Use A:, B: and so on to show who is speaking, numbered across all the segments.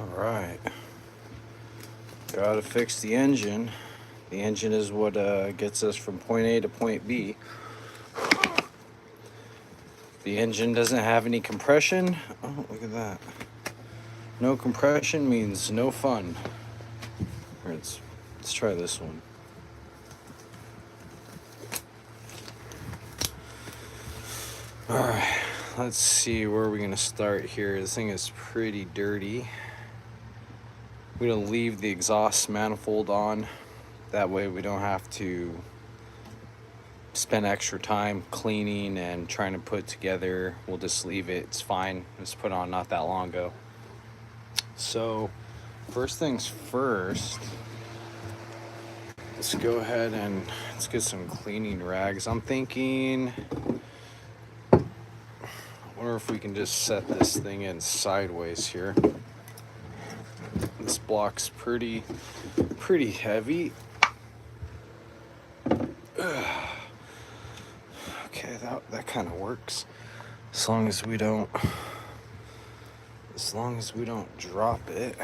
A: Alright, gotta fix the engine. The engine is what gets us from point A to point B. The engine doesn't have any compression. Oh, look at that. No compression means no fun. Let's try this one. Alright, let's see where we're gonna start here. This thing is pretty dirty. We're gonna leave the exhaust manifold on. That way we don't have to spend extra time cleaning and trying to put together. We'll just leave it. It's fine. It was put on not that long ago. So first things first, let's go ahead and let's get some cleaning rags. I'm thinking, I wonder if we can just set this thing in sideways here. This block's pretty heavy. Okay, that kind of works. As long as we don't drop it.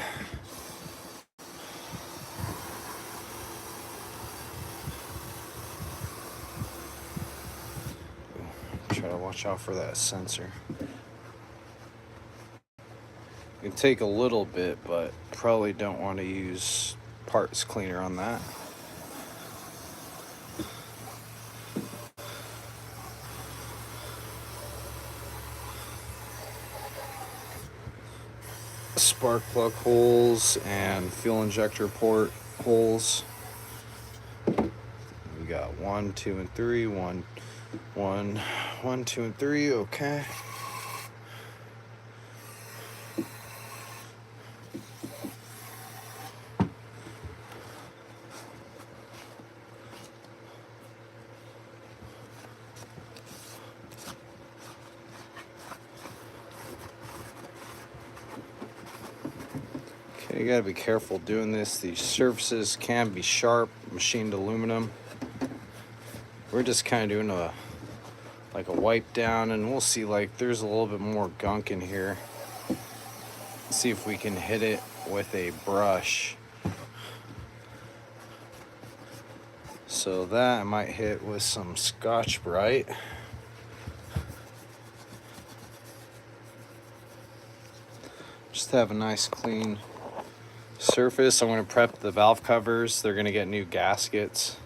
A: Try to watch out for that sensor. You can take a little bit, but probably don't want to use parts cleaner on that. Spark plug holes and fuel injector port holes. We got 1, 2, and 3. 1, 2, and 3. Okay. You gotta be careful doing this. These surfaces can be sharp, machined aluminum. We're just kind of doing a wipe down, and we'll see, like, there's a little bit more gunk in here. See if we can hit it with a brush. So that I might hit with some Scotch-Brite. Just to have a nice clean surface. I'm going to prep the valve covers. They're going to get new gaskets.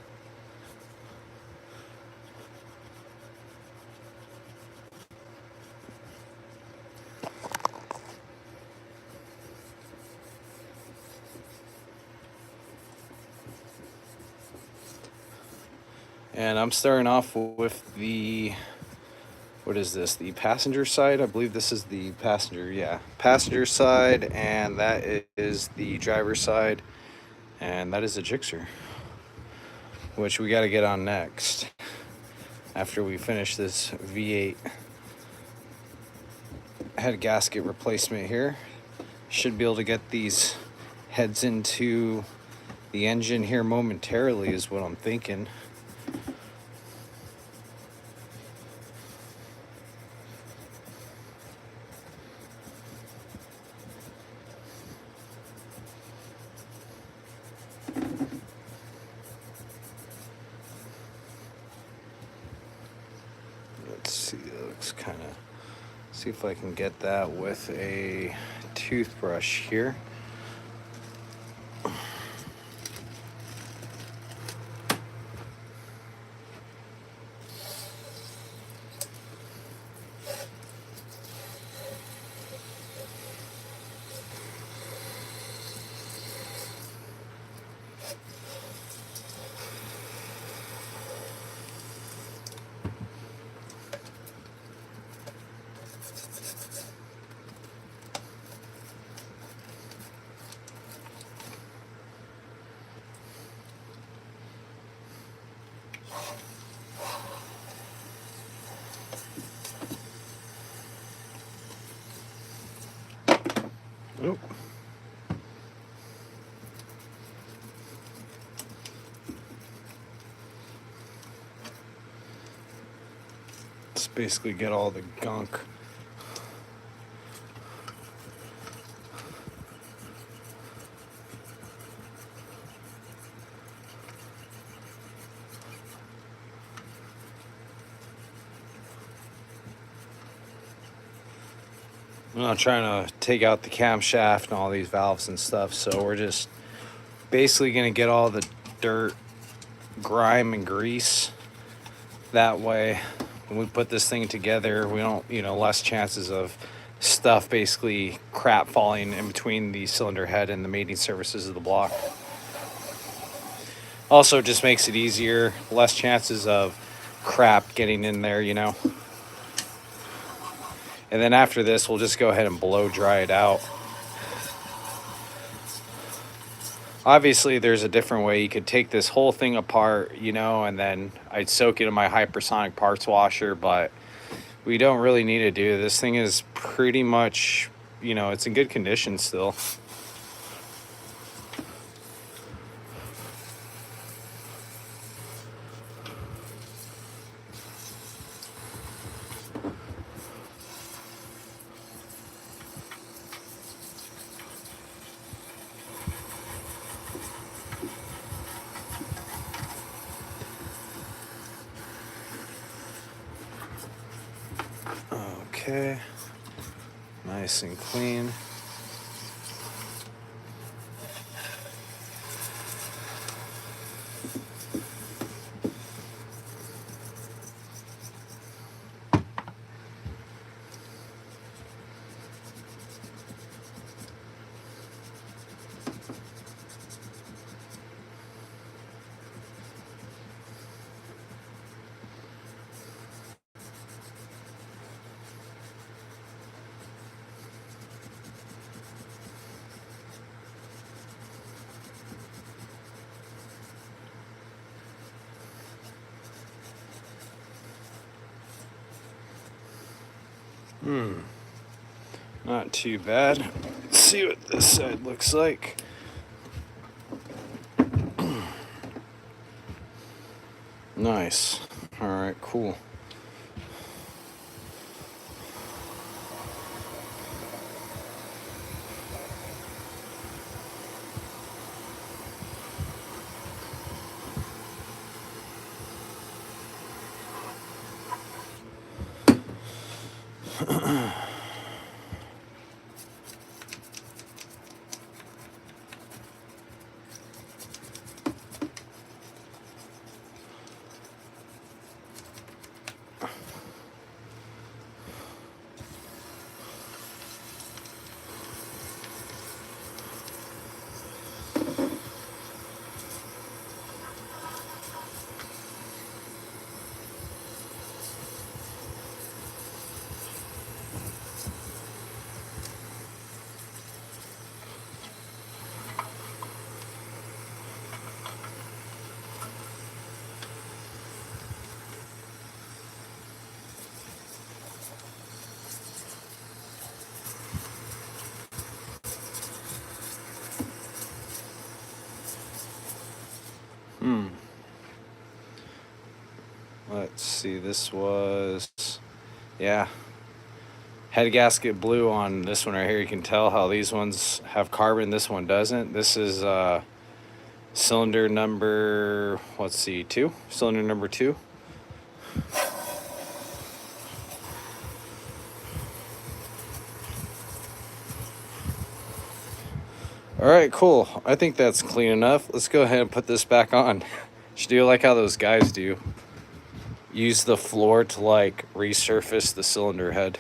A: And I'm starting off with the, what is this? The passenger side? I believe this is the passenger, yeah. Passenger side, and that is the driver's side, and that is a jigsaw, which we got to get on next after we finish this V8 head gasket replacement here. Should be able to get these heads into the engine here momentarily is what I'm thinking. Let's see, it looks kind of, see if I can get that with a toothbrush here. Nope. Let's basically get all the gunk I'm not trying to take out the camshaft and all these valves and stuff, so we're just basically going to get all the dirt, grime, and grease. That way, when we put this thing together, we don't, less chances of stuff, basically crap falling in between the cylinder head and the mating surfaces of the block. Also, just makes it easier, less chances of crap getting in there, And then after this, we'll just go ahead and blow dry it out. Obviously, there's a different way. You could take this whole thing apart, and then I'd soak it in my hypersonic parts washer, but we don't really need to do. This thing is pretty much, it's in good condition still. Okay, nice and clean. Not too bad. Let's see what this side looks like. Nice. All right, cool. Let's see, this was, yeah, head gasket blue on this one right here. You can tell how these ones have carbon, this one doesn't. This is cylinder number, let's see, 2, cylinder number 2. All right, cool. I think that's clean enough. Let's go ahead and put this back on. Should do like how those guys do. Use the floor to like resurface the cylinder head.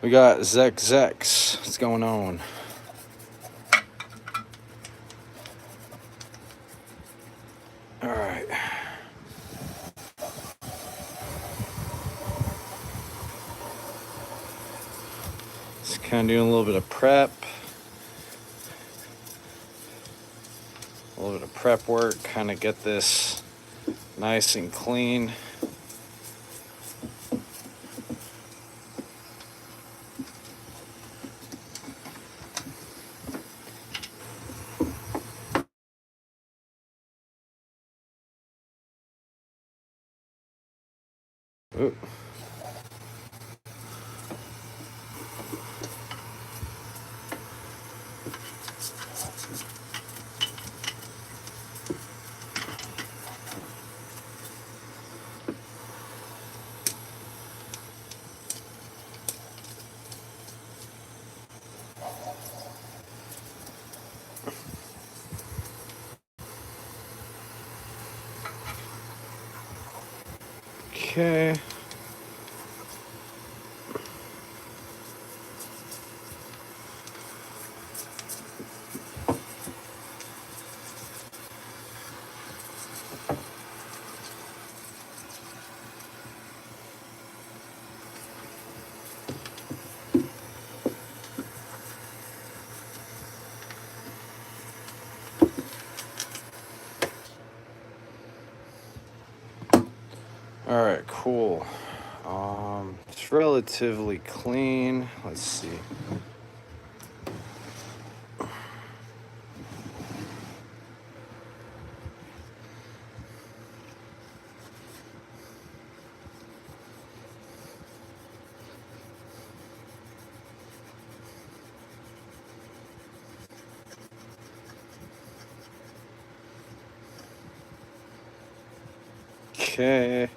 A: We got Zex. What's going on? All right. Just kind of doing a little bit of prep. A little bit of prep work, kind of get this nice and clean. Ooh. Okay. All right, cool. It's relatively clean. Let's see. Okay.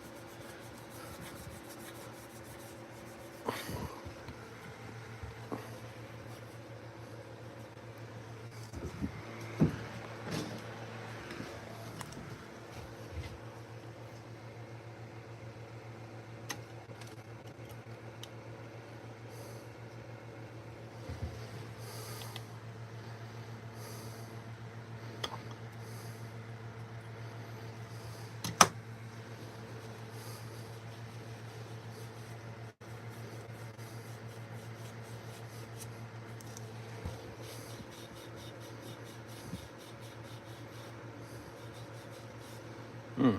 A: Hmm.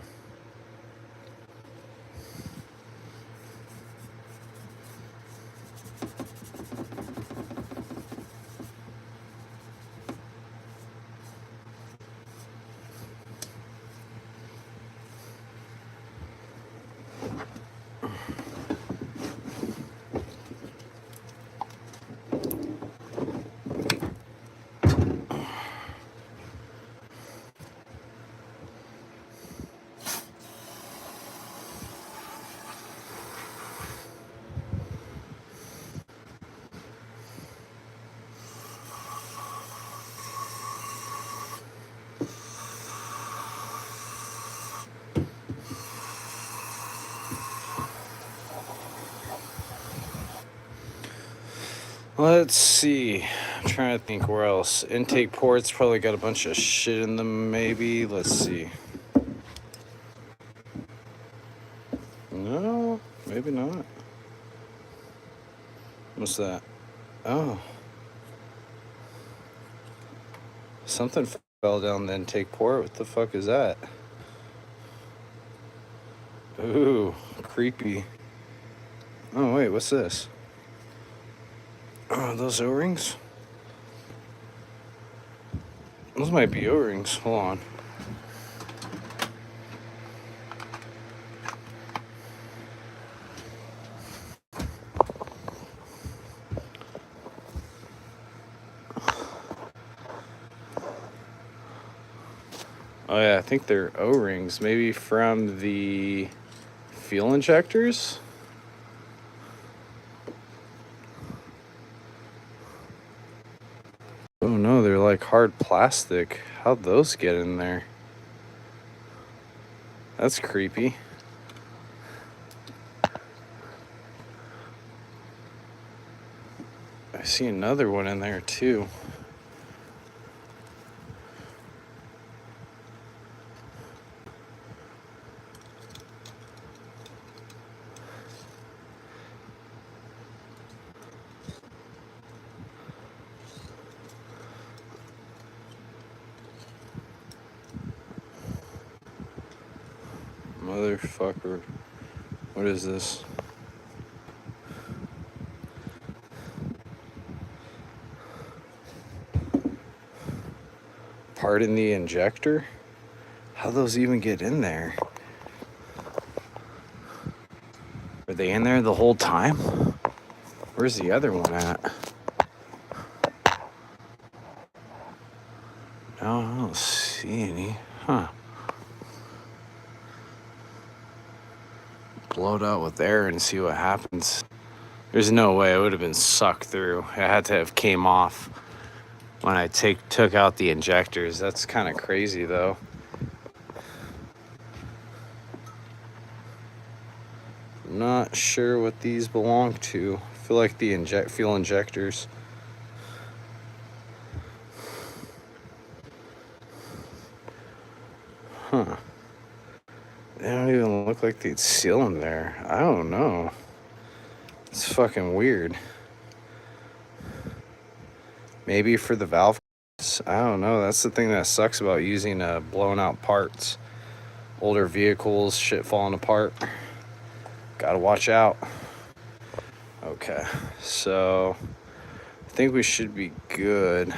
A: Let's see. I'm trying to think where else. Intake ports probably got a bunch of shit in them, maybe. Let's see. No, maybe not. What's that? Oh. Something fell down the intake port. What the fuck is that? Ooh, creepy. Oh, wait, what's this? Oh, those O-rings? Those might be O-rings. Hold on. Oh, yeah, I think they're O-rings. Maybe from the fuel injectors? Oh, no, they're like hard plastic. How'd those get in there? That's creepy. I see another one in there, too. Motherfucker. What is this? Part in the injector? How'd those even get in there? Were they in there the whole time? Where's the other one at? No, I don't see any. Huh. Blow it out with air and see what happens. There's no way it would have been sucked through. It had to have came off when I took out the injectors. That's kind of crazy, though. Not sure what these belong to. I feel like the fuel injectors. Huh. They don't even look like they'd seal them there. I don't know. It's fucking weird. Maybe for the valve. I don't know. That's the thing that sucks about using blown out parts. Older vehicles, shit falling apart. Gotta watch out. Okay, so I think we should be good.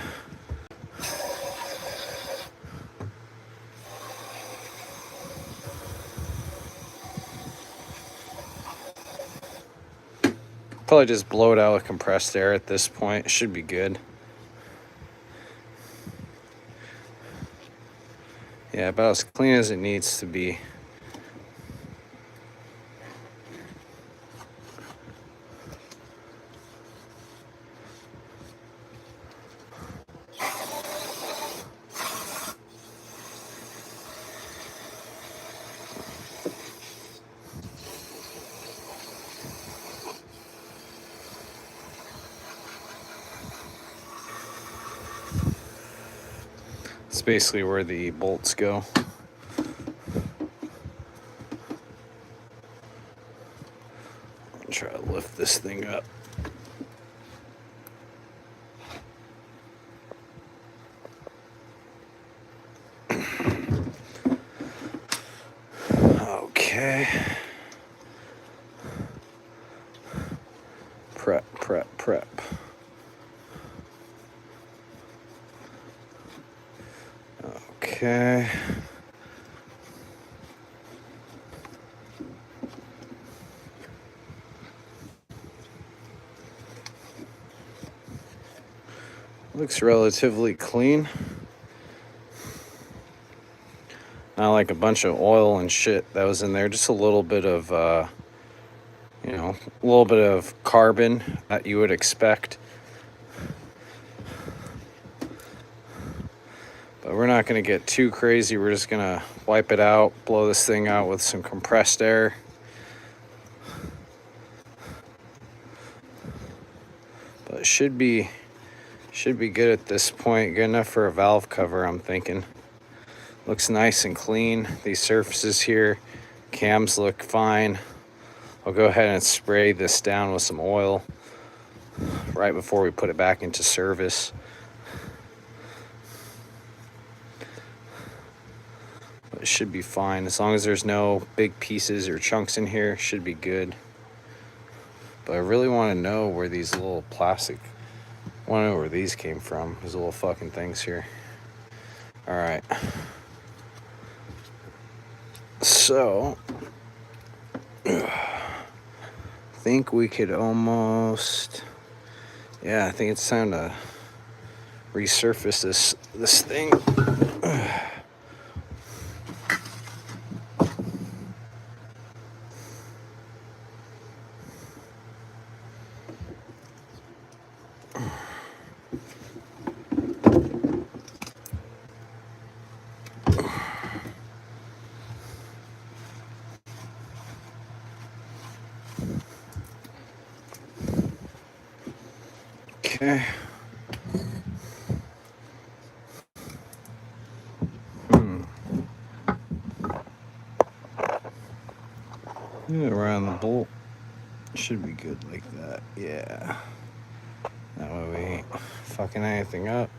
A: Probably just blow it out with compressed air at this point. It should be good. Yeah, about as clean as it needs to be. It's basically where the bolts go. I'll try to lift this thing up. Okay. Prep. Okay. Looks relatively clean. Not like a bunch of oil and shit that was in there. Just a little bit of, a little bit of carbon that you would expect. But we're not going to get too crazy. We're just going to wipe it out, blow this thing out with some compressed air. But it should be good at this point. Good enough for a valve cover, I'm thinking. Looks nice and clean. These surfaces here, cams look fine. I'll go ahead and spray this down with some oil right before we put it back into service. But it should be fine. As long as there's no big pieces or chunks in here, it should be good. But I really want to know where these little plastic, I want to know where these came from. These little fucking things here. All right. So, I think we could almost, yeah, I think it's time to resurface this thing. Okay. Around the bolt. Should be good like that. Yeah. That way we ain't fucking anything up.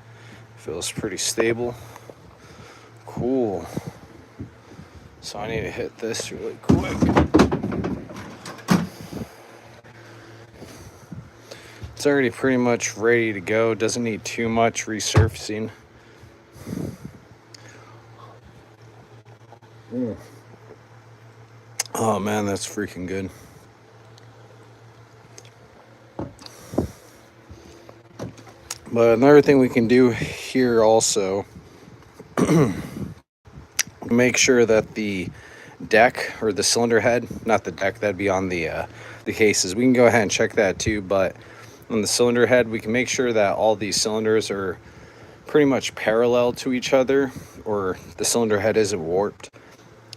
A: Feels pretty stable. Cool. So I need to hit this really quick. It's already pretty much ready to go. Doesn't need too much resurfacing. Oh man, that's freaking good. But another thing we can do here also, make sure that the deck or the cylinder head, not the deck, that'd be on the cases. We can go ahead and check that too, but on the cylinder head, we can make sure that all these cylinders are pretty much parallel to each other, or the cylinder head isn't warped.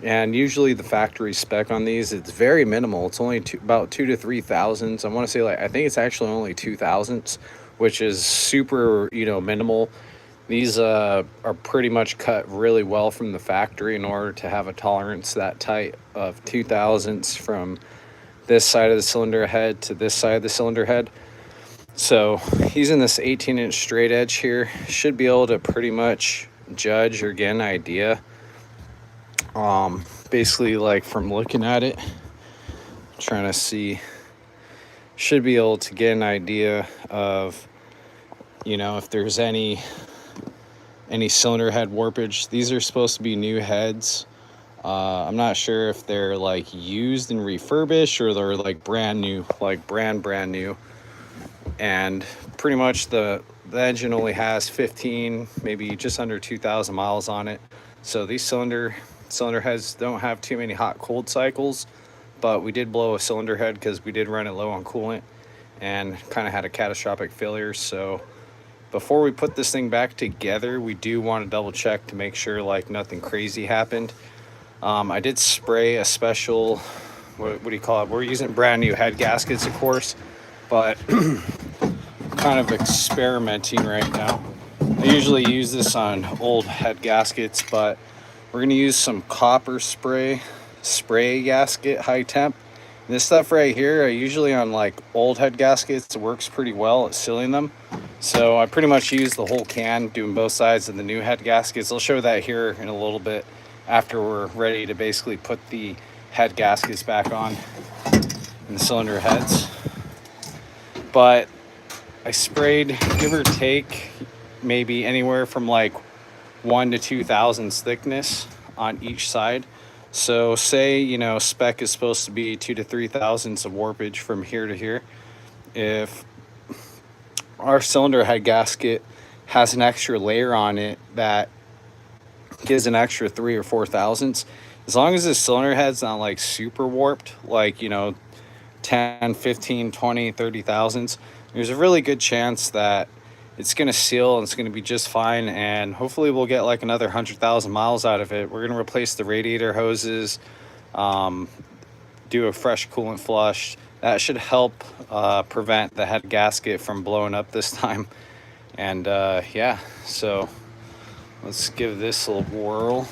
A: And usually the factory spec on these, it's very minimal. It's only about 2 to 3 thousandths. I want to say, like, I think it's actually only 2 thousandths, which is super, minimal. These are pretty much cut really well from the factory in order to have a tolerance that tight of 2 thousandths from this side of the cylinder head to this side of the cylinder head. So using this 18-inch straight edge here, should be able to pretty much judge or get an idea. Basically, like, from looking at it, trying to see, should be able to get an idea of, if there's any cylinder head warpage. These are supposed to be new heads. I'm not sure if they're like used and refurbished or they're like brand new, like brand new. And pretty much the engine only has 15, maybe just under 2,000 miles on it. So these cylinder heads don't have too many hot cold cycles, but we did blow a cylinder head because we did run it low on coolant and kind of had a catastrophic failure. So before we put this thing back together, we do want to double check to make sure like nothing crazy happened. I did spray a special, what do you call it? We're using brand new head gaskets, of course, but kind of experimenting right now. I usually use this on old head gaskets, but we're going to use some copper spray gasket, high temp. And this stuff right here, I usually on like old head gaskets, it works pretty well at sealing them. So I pretty much use the whole can doing both sides of the new head gaskets. I'll show that here in a little bit after we're ready to basically put the head gaskets back on in the cylinder heads. But I sprayed, give or take, maybe anywhere from like 1 to 2 thousandths thickness on each side. So say, spec is supposed to be 2 to 3 thousandths of warpage from here to here. If our cylinder head gasket has an extra layer on it that gives an extra 3 or 4 thousandths, as long as the cylinder head's not like super warped, like, 10, 15, 20, 30 thousandths, there's a really good chance that it's going to seal and it's going to be just fine, and hopefully we'll get like another 100,000 miles out of it. We're going to replace the radiator hoses, do a fresh coolant flush. That should help prevent the head gasket from blowing up this time. And yeah, so let's give this a little whirl.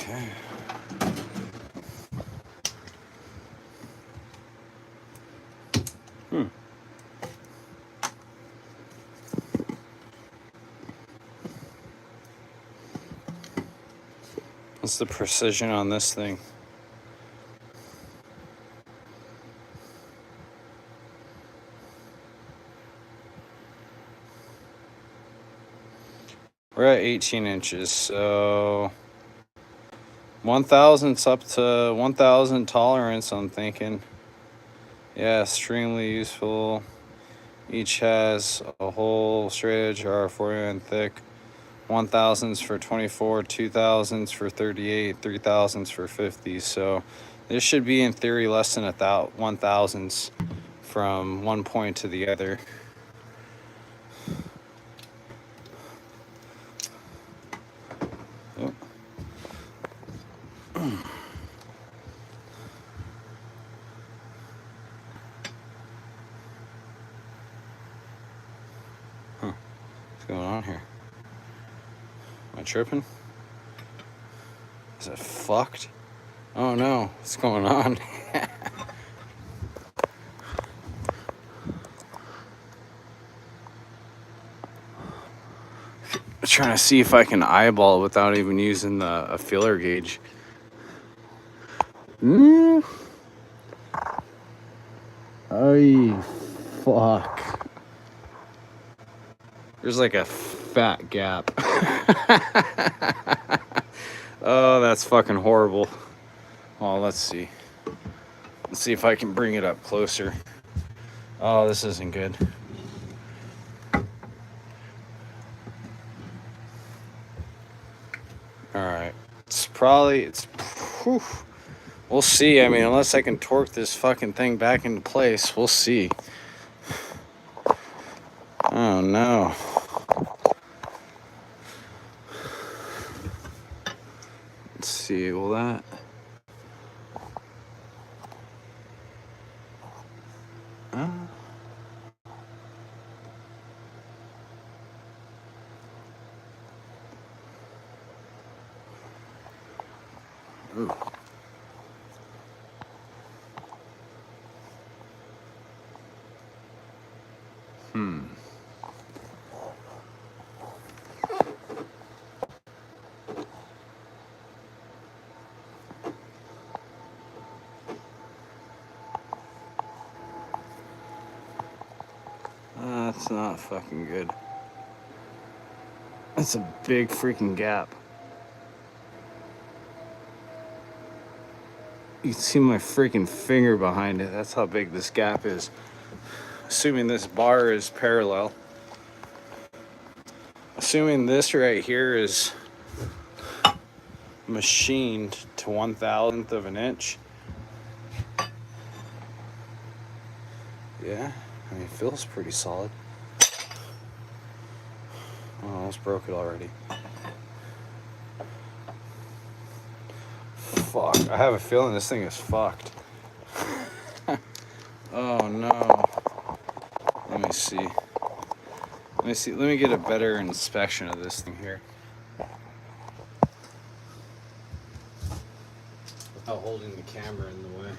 A: Okay. What's the precision on this thing? We're at 18 inches, so 1,000's up to 1,000 tolerance, I'm thinking. Yeah, extremely useful. Each has a whole straight edge are 40 thick. 1,000s for 24, 2,000s for 38, 3,000s for 50. So this should be in theory less than 1,000s from one point to the other. Oh. What's going on here? Am I tripping? Is it fucked? Oh no, what's going on? trying to see if I can eyeball it without even using a feeler gauge. Oh, fuck. There's like a fat gap. Oh, that's fucking horrible. Oh, let's see. Let's see if I can bring it up closer. Oh, this isn't good. Alright. Whew. We'll see. I mean, unless I can torque this fucking thing back into place, we'll see. Oh, no. Let's see. Will that... Ooh. That's not fucking good. That's a big freaking gap. You can see my freaking finger behind it. That's how big this gap is. Assuming this bar is parallel. Assuming this right here is machined to 1/1000th of an inch. Yeah, I mean, it feels pretty solid. Oh, I almost broke it already. Fuck, I have a feeling this thing is fucked. Oh no. Let me see. Let me get a better inspection of this thing here. Without holding the camera in the way.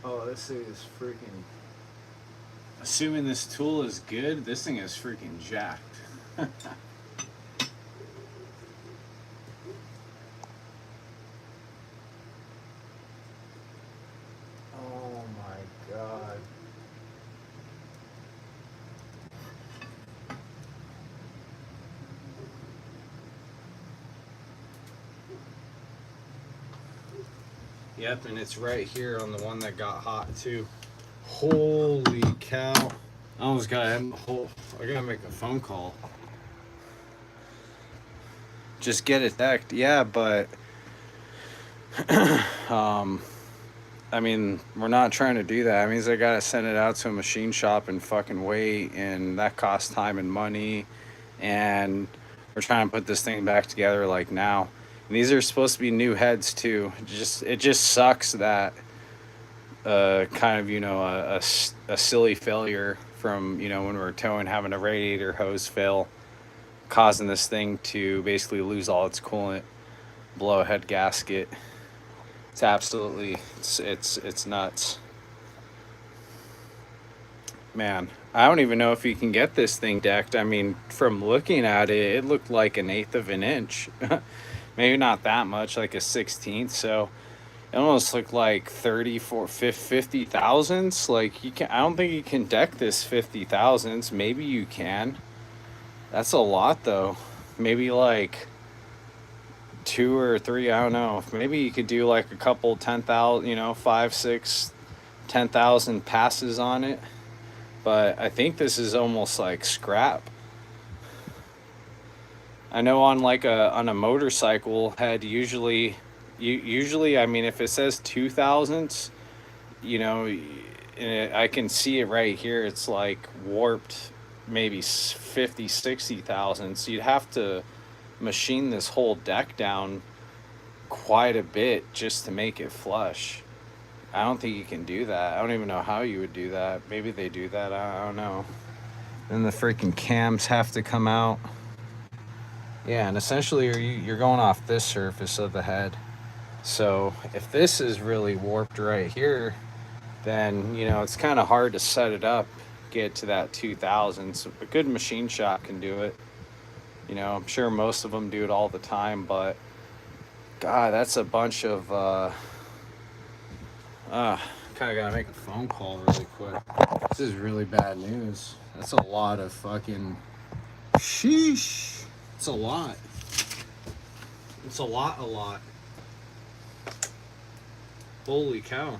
A: Oh, this thing is freaking... Assuming this tool is good, this thing is freaking jacked. Oh my god. Yep, and it's right here on the one that got hot too. Holy cow. I almost gotta I gotta make a phone call. Just get it decked. Yeah, but I mean, we're not trying to do that. That means I gotta send it out to a machine shop and fucking wait, and that costs time and money, and we're trying to put this thing back together like now. And these are supposed to be new heads too. It just sucks that kind of, you know, a silly failure from, you know, when we were towing, having a radiator hose fail, causing this thing to basically lose all its coolant, blow a head gasket. It's absolutely, it's nuts. Man, I don't even know if you can get this thing decked. I mean, from looking at it, it looked like 1/8 of an inch. Maybe not that much, like a 16th. So it almost looked like 50 thousandths. Like, you can, I don't think you can deck this 50 thousandths. Maybe you can. That's a lot though. Maybe like 2 or 3, I don't know. Maybe you could do like a couple 10,000, you know, 5, 6, 10,000 passes on it. But I think this is almost like scrap. I know on like a motorcycle head usually I mean if it says 2,000s, you know, I can see it right here. It's like warped maybe 50, 60,000. So you'd have to machine this whole deck down quite a bit just to make it flush. I don't think you can do that. I don't even know how you would do that. Maybe they do that. I don't know. Then the freaking cams have to come out. Yeah, and essentially you're going off this surface of the head. So if this is really warped right here, then, you know, it's kind of hard to set it up, get to that 2,000. So a good machine shop can do it. You know, I'm sure most of them do it all the time, but God, that's a bunch of, kind of gotta make a phone call really quick. This is really bad news. That's a lot of fucking, sheesh. It's a lot. It's a lot. Holy cow.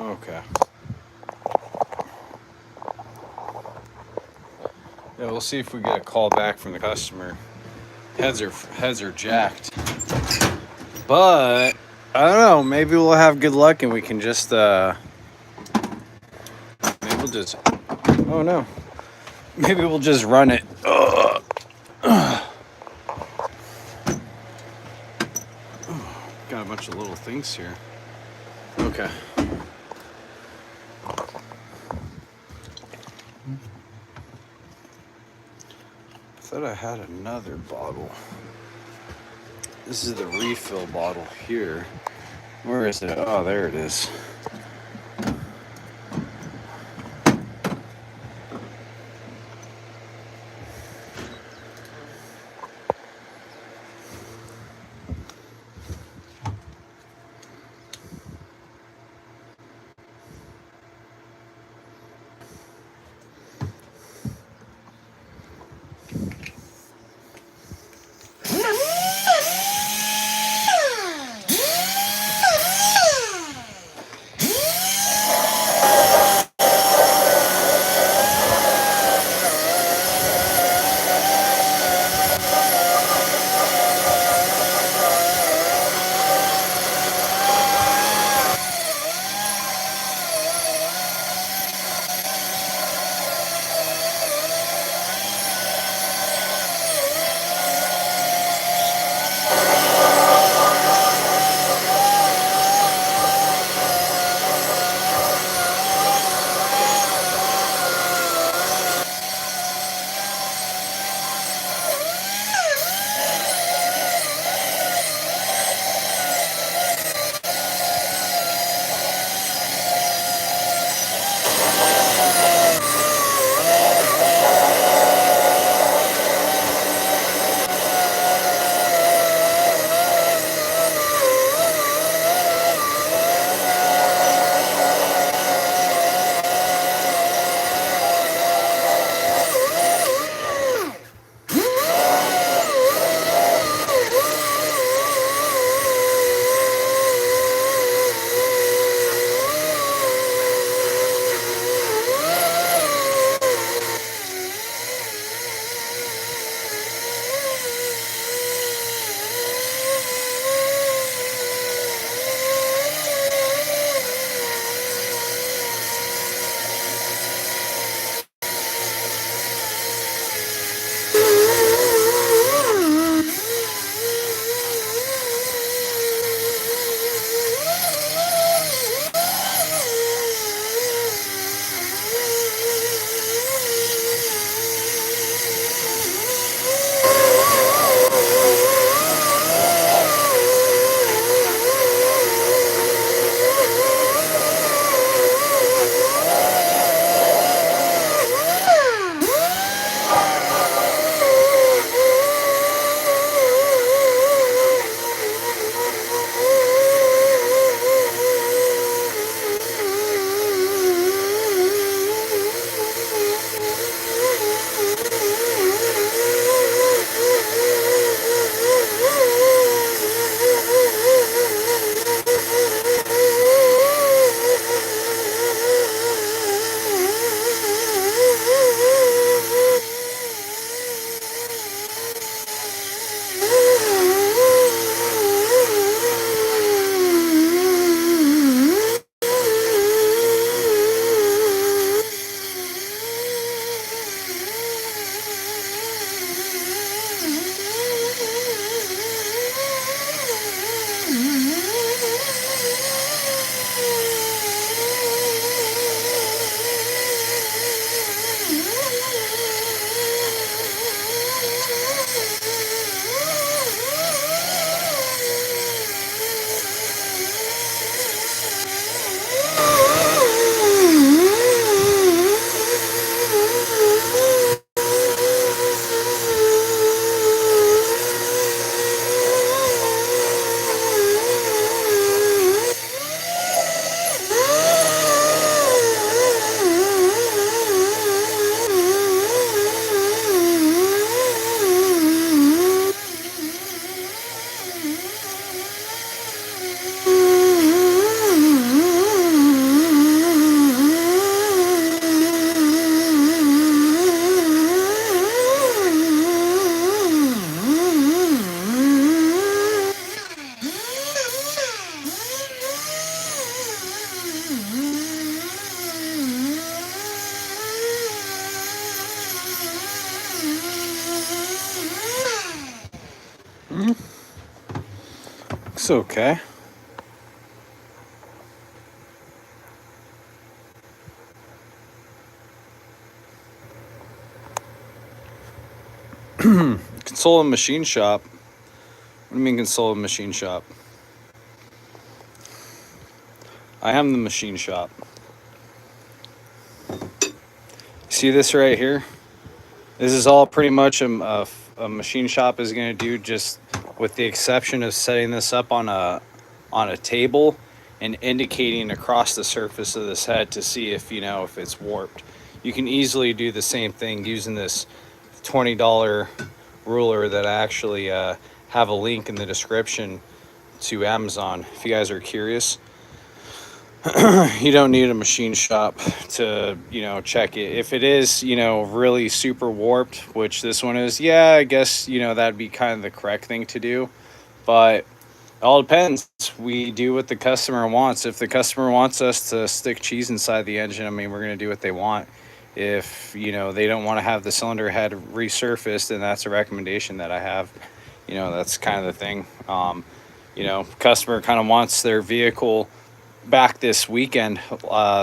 A: Okay. Yeah, we'll see if we get a call back from the customer. Heads are jacked. But I don't know, maybe we'll have good luck and we can just maybe we'll just, oh no. Maybe we'll just run it. Got a bunch of little things here. Okay. I thought I had another bottle. This is the refill bottle here. Where is it? Oh, there it is. Looks okay. Console and machine shop. What do you mean console and machine shop? I am the machine shop. See this right here? This is all pretty much a machine shop is going to do, just with the exception of setting this up on a table and indicating across the surface of this head to see if, you know, if it's warped. You can easily do the same thing using this $20 ruler that I actually have a link in the description to Amazon if you guys are curious. You don't need a machine shop to, you know, check it. If it is, you know, really super warped, which this one is, yeah, I guess, you know, that'd be kind of the correct thing to do. But it all depends. We do what the customer wants. If the customer wants us to stick cheese inside the engine, I mean, we're going to do what they want. If, you know, they don't want to have the cylinder head resurfaced, then that's a recommendation that I have. You know, that's kind of the thing. You know, customer kind of wants their vehicle back this weekend,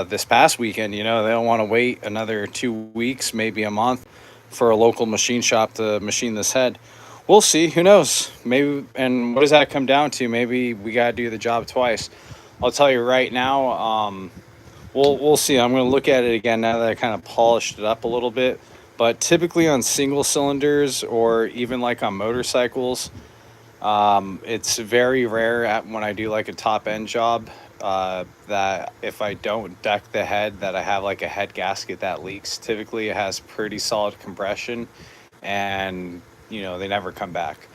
A: this past weekend. You know, they don't want to wait another 2 weeks, maybe a month, for a local machine shop to machine this head. We'll see. Who knows? Maybe. And what does that come down to? Maybe we gotta do the job twice. I'll tell you right now. We'll see. I'm gonna look at it again now that I kind of polished it up a little bit. But typically on single cylinders or even like on motorcycles, it's very rare when I do like a top end job, that if I don't deck the head, that I have like a head gasket that leaks. Typically, it has pretty solid compression, and you know they never come back.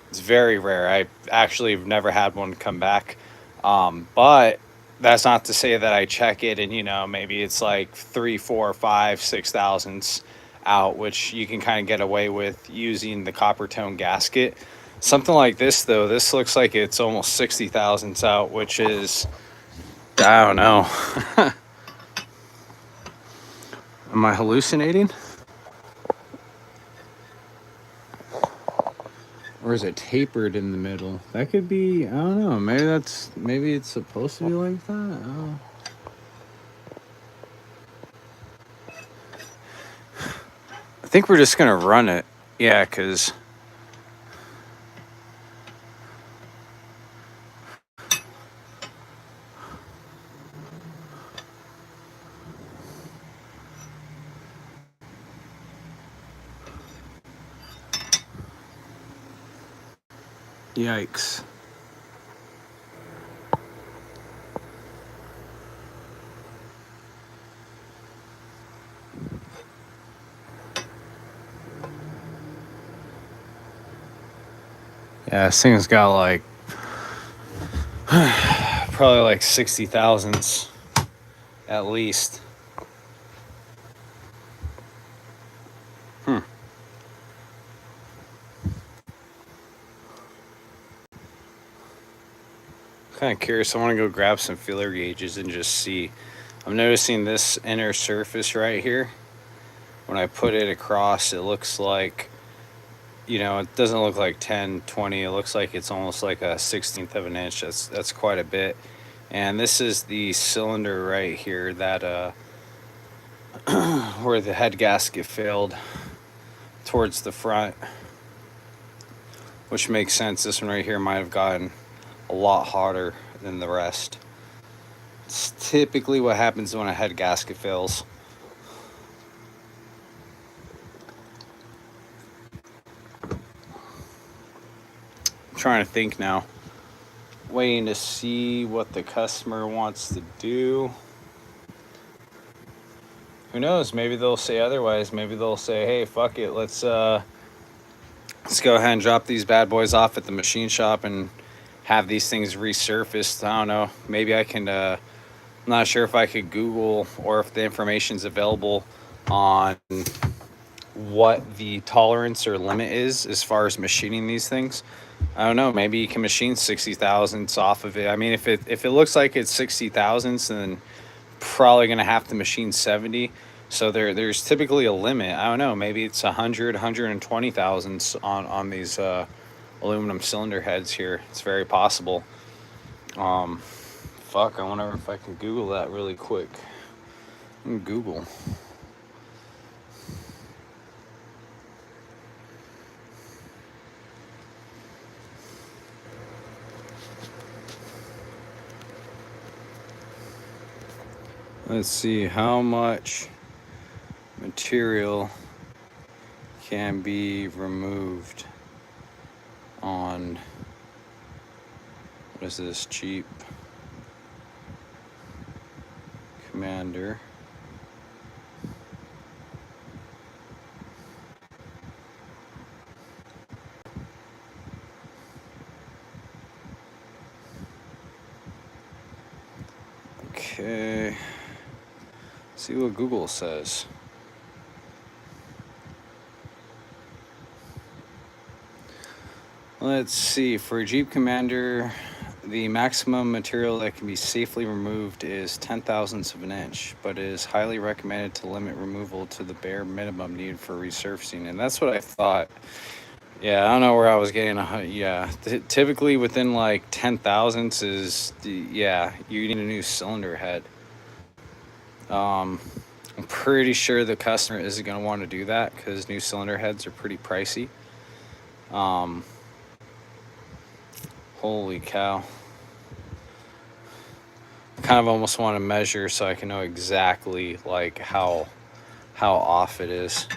A: It's very rare. I actually have never had one come back, but that's not to say that I check it and, you know, maybe it's like 3, 4, 5, 6 thousandths out, which you can kind of get away with using the copper tone gasket. Something like this, though, this looks like it's almost 60 thousandths out, which is, I don't know. Am I hallucinating? Or is it tapered in the middle? That could be, I don't know. Maybe it's supposed to be like that. Oh. I think we're just gonna run it. Yeah, because yikes. Yeah, this thing's got like probably like 60 thousandths at least. Kind of curious. I want to go grab some feeler gauges and just see. I'm noticing this inner surface right here. When I put it across, it looks like, you know, it doesn't look like 10, 20. It looks like it's almost like a 16th of an inch. That's quite a bit. And this is the cylinder right here that where the head gasket failed towards the front, which makes sense. This one right here might have gotten a lot hotter than the rest. It's typically what happens when a head gasket fails. I'm trying to think now. Waiting to see what the customer wants to do. Who knows? Maybe they'll say otherwise. Maybe they'll say, "Hey, fuck it. Let's go ahead and drop these bad boys off at the machine shop and have these things resurfaced." I don't know. Maybe I can. I'm not sure if I could Google or if the information's available on what the tolerance or limit is as far as machining these things. I don't know. Maybe you can machine 60 thousandths off of it. I mean, if it looks like it's 60 thousandths, then probably gonna have to machine 70. So there's typically a limit. I don't know. Maybe it's 100, 120 thousandths on these aluminum cylinder heads here. It's very possible. Fuck, I wonder if I can Google that really quick. Google. Let's see how much material can be removed on, what is this, Jeep Commander. Okay, see what Google says. Let's see, for a Jeep Commander, the maximum material that can be safely removed is 10 thousandths of an inch, but it is highly recommended to limit removal to the bare minimum needed for resurfacing. And that's what I thought. Yeah, I don't know where I was getting. Yeah, typically within like 10 thousandths is, yeah, you need a new cylinder head. I'm pretty sure the customer isn't going to want to do that because new cylinder heads are pretty pricey. Holy cow. I kind of almost want to measure so I can know exactly like how off it is.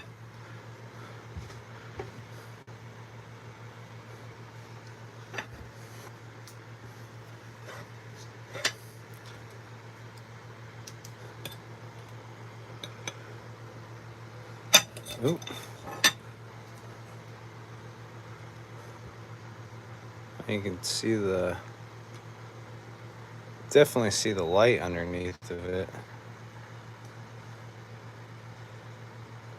A: Oop. You can see definitely see the light underneath of it.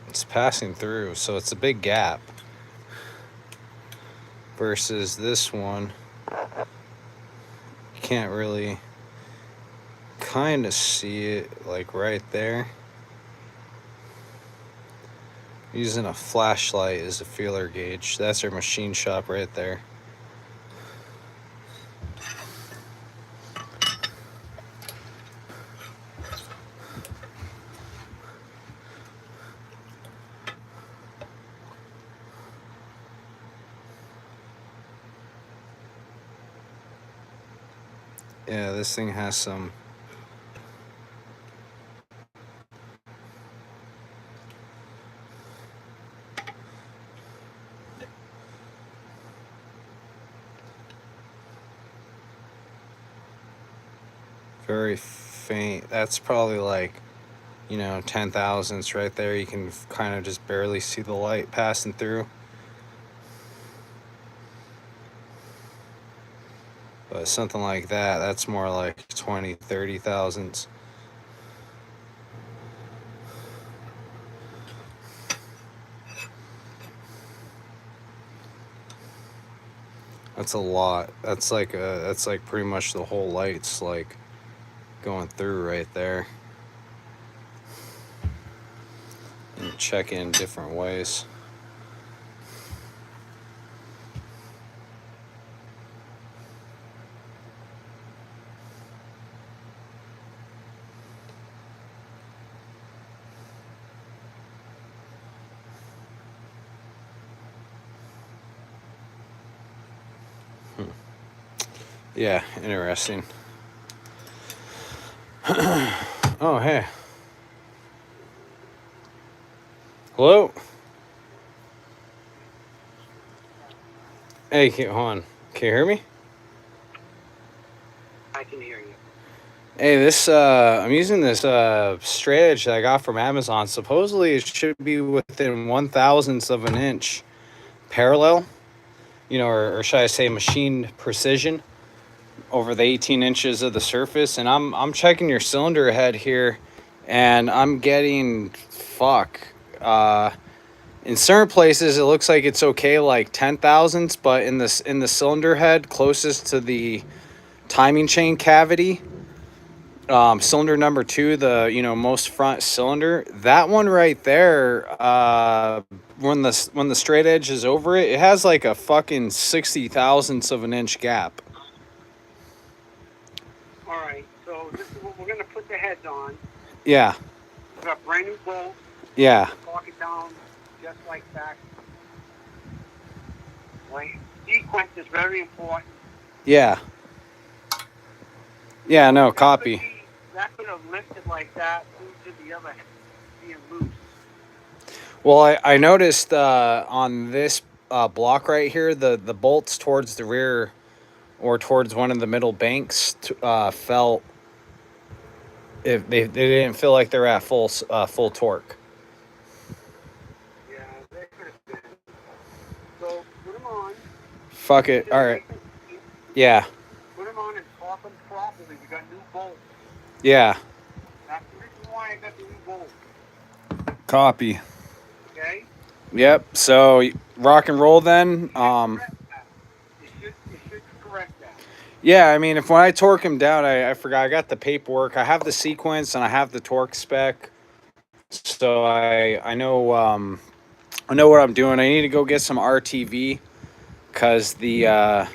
A: It's passing through, so it's a big gap. Versus this one, you can't really kind of see it like right there. Using a flashlight as a feeler gauge. That's our machine shop right there. Yeah, this thing has some very faint. That's probably like, 10 thousandths right there. You can kind of just barely see the light passing through. But something like that, that's more like 20, 30 thousandths. That's a lot. That's like pretty much the whole light's like going through right there. And check in different ways. Yeah, interesting. Oh, hey. Hello? Hey, hold on. Can you hear me?
B: I can hear you.
A: Hey, this I'm using this straight edge that I got from Amazon. Supposedly it should be within 1 thousandths of an inch parallel, or should I say machine precision over the 18 inches of the surface. And I'm checking your cylinder head here, and I'm getting in certain places it looks like it's okay, like 10 thousandths, but in the cylinder head closest to the timing chain cavity, cylinder number 2, the most front cylinder, that one right there, when the straight edge is over it, it has like a fucking 60 thousandths of an inch gap.
B: All right, so this is what we're going to put the heads on.
A: Yeah.
B: We've got brand new bolts.
A: Yeah.
B: Lock it down just like that. Right. Sequence is very important.
A: Yeah. Yeah, no, copy.
B: That could have lifted like that due to the other head being loose.
A: Well, I noticed on this block right here, the bolts towards the rear or towards one of the middle banks felt if they didn't feel like they're at full torque.
B: Yeah, they could have been. So put them on.
A: Fuck it. All right. Yeah.
B: Put them on and torque them properly. We got new bolts.
A: Yeah.
B: That's the reason why I got the new bolts.
A: Copy.
B: Okay.
A: Yep. So rock and roll then.
B: It should correct that.
A: Yeah, I mean, if when I torque him down, I forgot I got the paperwork. I have the sequence and I have the torque spec, so I know what I'm doing. I need to go get some RTV because the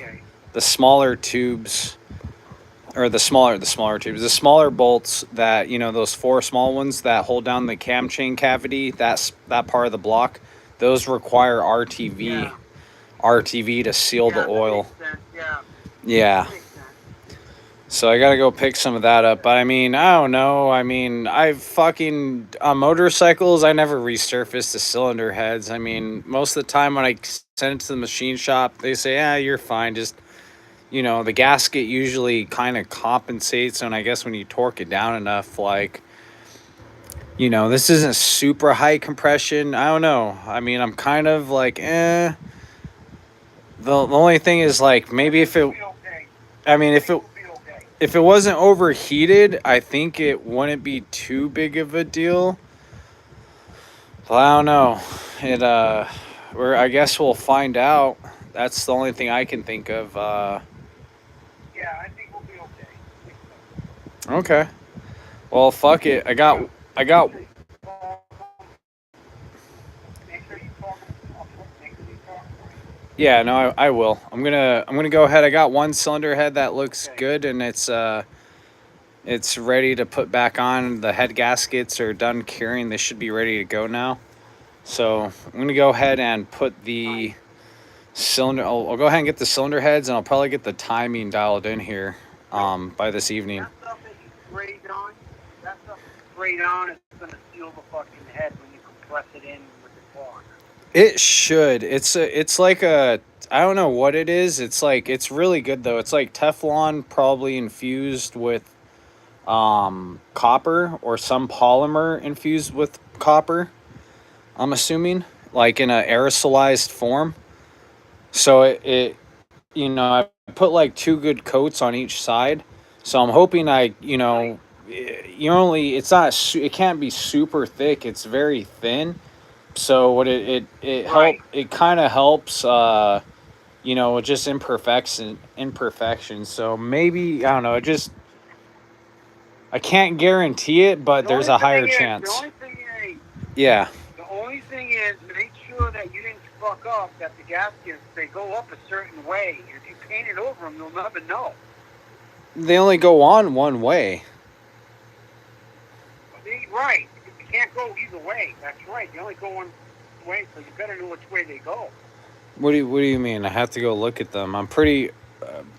A: smaller tubes or the smaller bolts that those four small ones that hold down the cam chain cavity, that part of the block, those require RTV to seal the oil. Yeah. So I gotta go pick some of that up. But I mean, I don't know. I mean, on motorcycles, I never resurface the cylinder heads. I mean, most of the time when I send it to the machine shop, they say, "Yeah, you're fine. Just the gasket usually kind of compensates." And I guess when you torque it down enough, like, this isn't super high compression. I don't know. I mean, I'm kind of like, eh. The only thing is, like, maybe if it, I mean, if it wasn't overheated, I think it wouldn't be too big of a deal. But I don't know. I guess we'll find out. That's the only thing I can think of.
B: Yeah, I think we'll be okay.
A: Okay. Well, fuck it. I got.
B: Make sure you talk. Make sure you talk.
A: Yeah, no, I will. I'm gonna go ahead. I got one cylinder head that looks good, and it's ready to put back on. The head gaskets are done curing. They should be ready to go now. So I'm going to go ahead and put the cylinder. I'll go ahead and get the cylinder heads, and I'll probably get the timing dialed in here by this evening.
B: That stuff that you sprayed on is going to seal the fucking head when you compress it in with the torque.
A: It should. It's like a, I don't know what it is. It's really good though. It's like Teflon probably infused with copper or some polymer infused with copper. I'm assuming, like in an aerosolized form. So I put like two good coats on each side. So I'm hoping it can't be super thick. It's very thin. So what it kind of helps, just imperfections. So maybe, I don't know, I can't guarantee it, but there's a higher chance. Yeah.
B: The only thing is, make sure that you didn't fuck up, that the gaskets, they go up a certain way. If you paint it over them, you'll never know.
A: They only go on one way.
B: Right. You can't go either way. That's right. You only go one way, so you better know which way they go.
A: What do you mean? I have to go look at them. I'm pretty.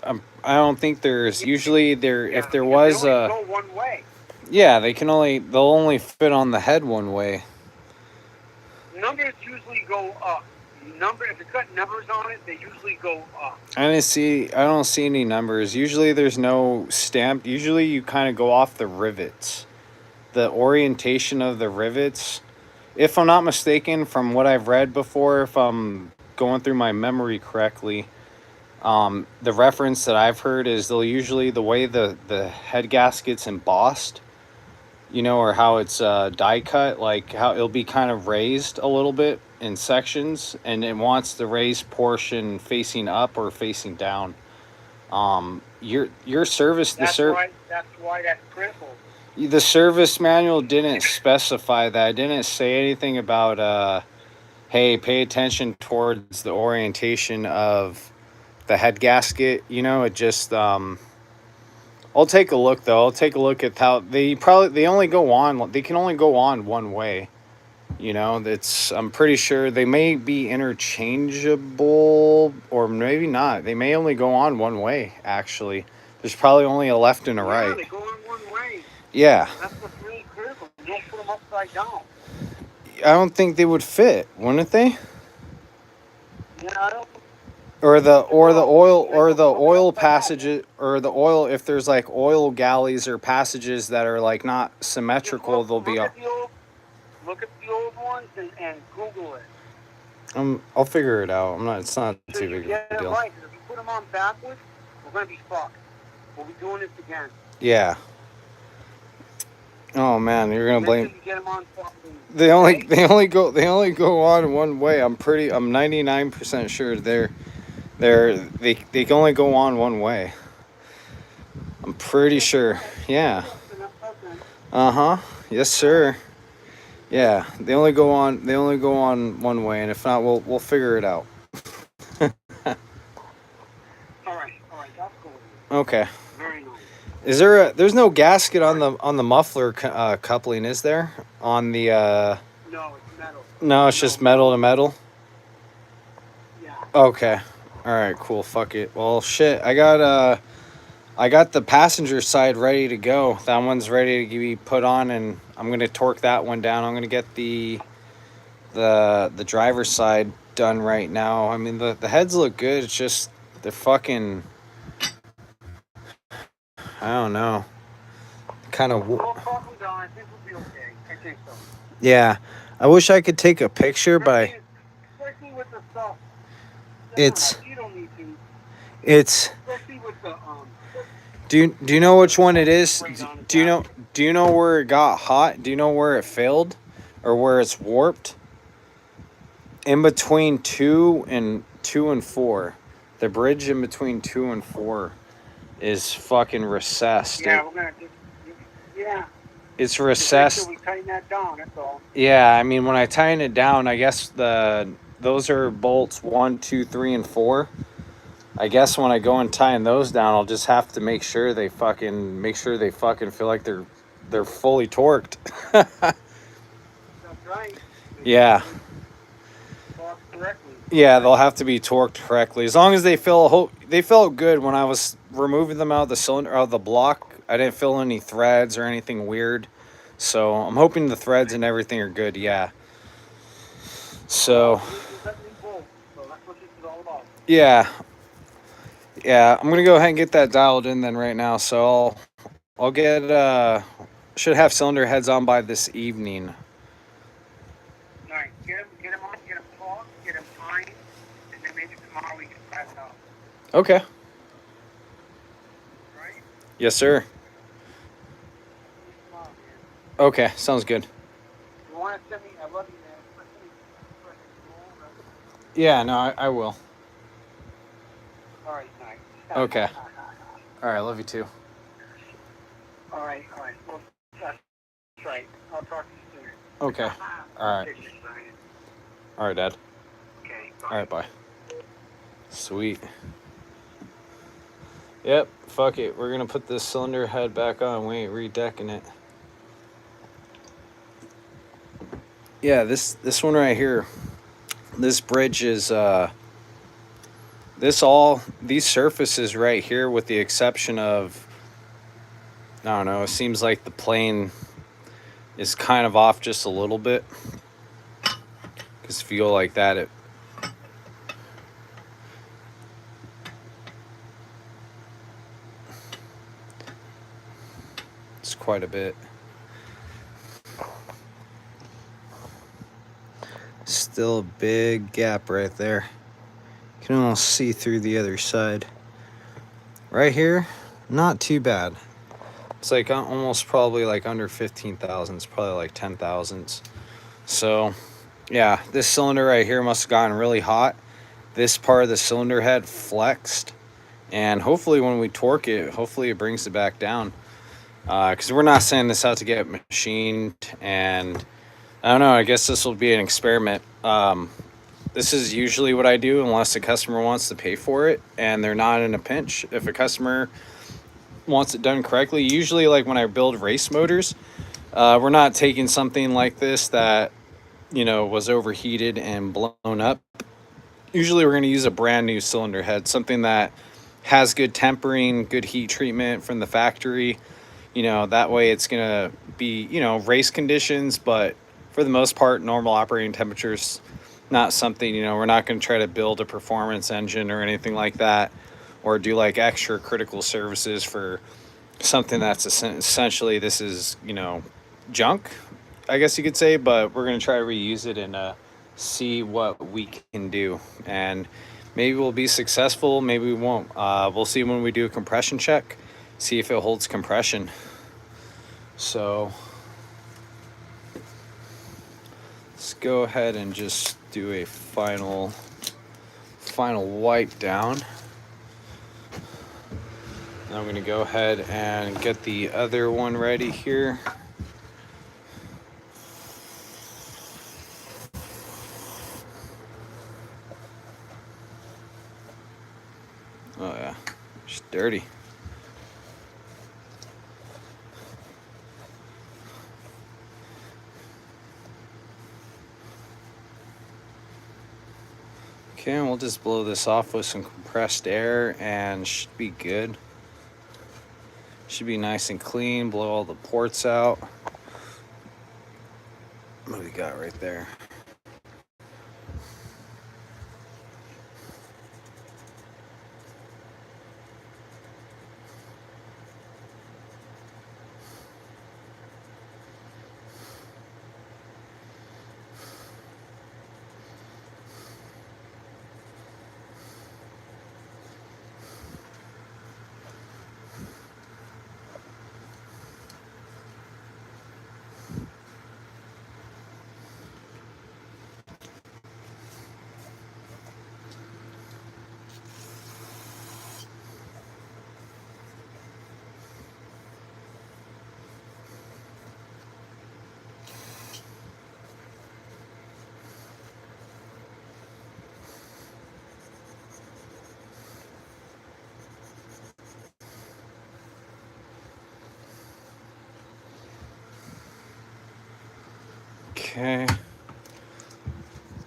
A: I don't think there's usually there.
B: Yeah,
A: if there was
B: they only go one way.
A: Yeah, they'll only fit on the head one way.
B: Numbers usually go up. If it's got numbers on it, they usually go up.
A: I don't see any numbers. Usually there's no stamp. Usually you kind of go off the rivets. The orientation of the rivets. If I'm not mistaken, from what I've read before, if I'm going through my memory correctly, the reference that I've heard is they'll usually, the way the head gasket's embossed, or how it's die cut, like how it'll be kind of raised a little bit in sections, and it wants the raised portion facing up or facing down. Your service,
B: that's why that's critical.
A: The service manual didn't specify that. It didn't say anything about hey, pay attention towards the orientation of the head gasket. It just I'll take a look though. I'll take a look at how they only go on. They can only go on one way. You know, that's I'm pretty sure they may be interchangeable or maybe not. They may only go on one way. Actually, there's probably only a left and a
B: Yeah,
A: right.
B: they go on one way.
A: Yeah,
B: That's what's really critical. You don't put them upside down.
A: I don't think they would fit, wouldn't they?
B: Yeah, I don't.
A: Or the oil
B: Upside down.
A: passages or the oil if there's like oil galleys or passages that are like not
B: Just
A: symmetrical, they'll be.
B: look at the old ones and Google it.
A: I'll figure it out. I'm not. It's not
B: So
A: too
B: you
A: big of
B: get
A: a
B: it
A: deal.
B: right. 'Cause if you put them on backwards, we're gonna be fucked. We'll be doing this again.
A: Yeah. Oh man, you're gonna
B: Make
A: blame.
B: sure you get them on fucking.
A: They only
B: right?
A: they only go on one way. I'm 99% sure they can only go on one way. I'm pretty sure. Yeah. Uh-huh. Yes, sir. Yeah. They only go on one way, and if not we'll figure it out.
B: All right, that's cool.
A: Okay.
B: Very nice.
A: Is there's no gasket on the muffler coupling, is there? On the
B: No, it's metal.
A: No, it's just metal to metal.
B: Yeah.
A: Okay. All right, cool. Fuck it. Well, shit. I got the passenger side ready to go. That one's ready to be put on, and I'm gonna torque that one down. I'm gonna get the driver's side done right now. I mean, the heads look good. It's just they're fucking. I don't know. Kind of.
B: We'll talk them down. I think we'll be okay. I think so.
A: Yeah. I wish I could take a picture, but
B: Especially with the stuff.
A: it's
B: You don't need to.
A: it's.
B: Especially with the
A: Do you know which one it is?
B: Right on
A: Do you know where it got hot? Do you know where it failed, or where it's warped? In between two and 4, the bridge in between 2 and 4 is fucking recessed.
B: Yeah, we're gonna just. Yeah.
A: It's recessed.
B: So we tighten that down. That's all.
A: Yeah, I mean when I tighten it down, I guess those are bolts 1, 2, 3, and 4. I guess when I go and tighten those down, I'll just have to make sure they fucking feel like they're fully torqued.
B: That's right.
A: Yeah.
B: Talk correctly.
A: Yeah, they'll have to be torqued correctly. As long as they felt good when I was removing them out of the cylinder out of the block. I didn't feel any threads or anything weird. So I'm hoping the threads and everything are good, yeah. So
B: So that's what this is all about.
A: yeah. Yeah, I'm gonna go ahead and get that dialed in then right now. So I'll get should have cylinder heads on by this evening.
B: All right, get them on, get them talk, get them timed, and then maybe tomorrow we can pass out.
A: Okay.
B: Right?
A: Yes, sir.
B: Tomorrow, man.
A: Okay, sounds good.
B: You want to send me? I love you, man.
A: Yeah, no, I will.
B: All right, nice.
A: Okay. All right, love you too.
B: All right. Well, that's right. I'll talk to you soon.
A: Okay. All right.
B: Take care, Brian.
A: All right, Dad.
B: Okay. Bye.
A: All right, bye. Sweet. Yep, fuck it. We're gonna put this cylinder head back on. We ain't redecking it. Yeah, this one right here. This bridge is these surfaces right here, with the exception of, I don't know, it seems like the plane is kind of off just a little bit. Because if you go like that, it's quite a bit. Still a big gap right there. You can almost see through the other side. Right here, not too bad. It's like almost probably like under 15,000. It's probably like 10,000s. So, yeah, this cylinder right here must have gotten really hot. This part of the cylinder head flexed. And hopefully when we torque it, hopefully it brings it back down. Because we're not sending this out to get machined. And I don't know, I guess this will be an experiment. This is usually what I do unless the customer wants to pay for it and they're not in a pinch. If a customer wants it done correctly. Usually, like when I build race motors, we're not taking something like this that, you know, was overheated and blown up. Usually we're going to use a brand new cylinder head, something that has good tempering, good heat treatment from the factory. You know, that way it's going to be, you know, race conditions, but for the most part, normal operating temperatures. Not something, you know, we're not going to try to build a performance engine or anything like that, or do like extra critical services for something that's essentially, this is, you know, junk, I guess you could say. But we're going to try to reuse it and see what we can do. And maybe we'll be successful, maybe we won't. We'll see when we do a compression check, see if it holds compression. So let's go ahead and just do a final wipe down. I'm going to go ahead and get the other one ready here. Oh yeah, it's dirty. Okay, and we'll just blow this off with some compressed air and should be good. Should be nice and clean. Blow all the ports out. What do we got right there? Okay.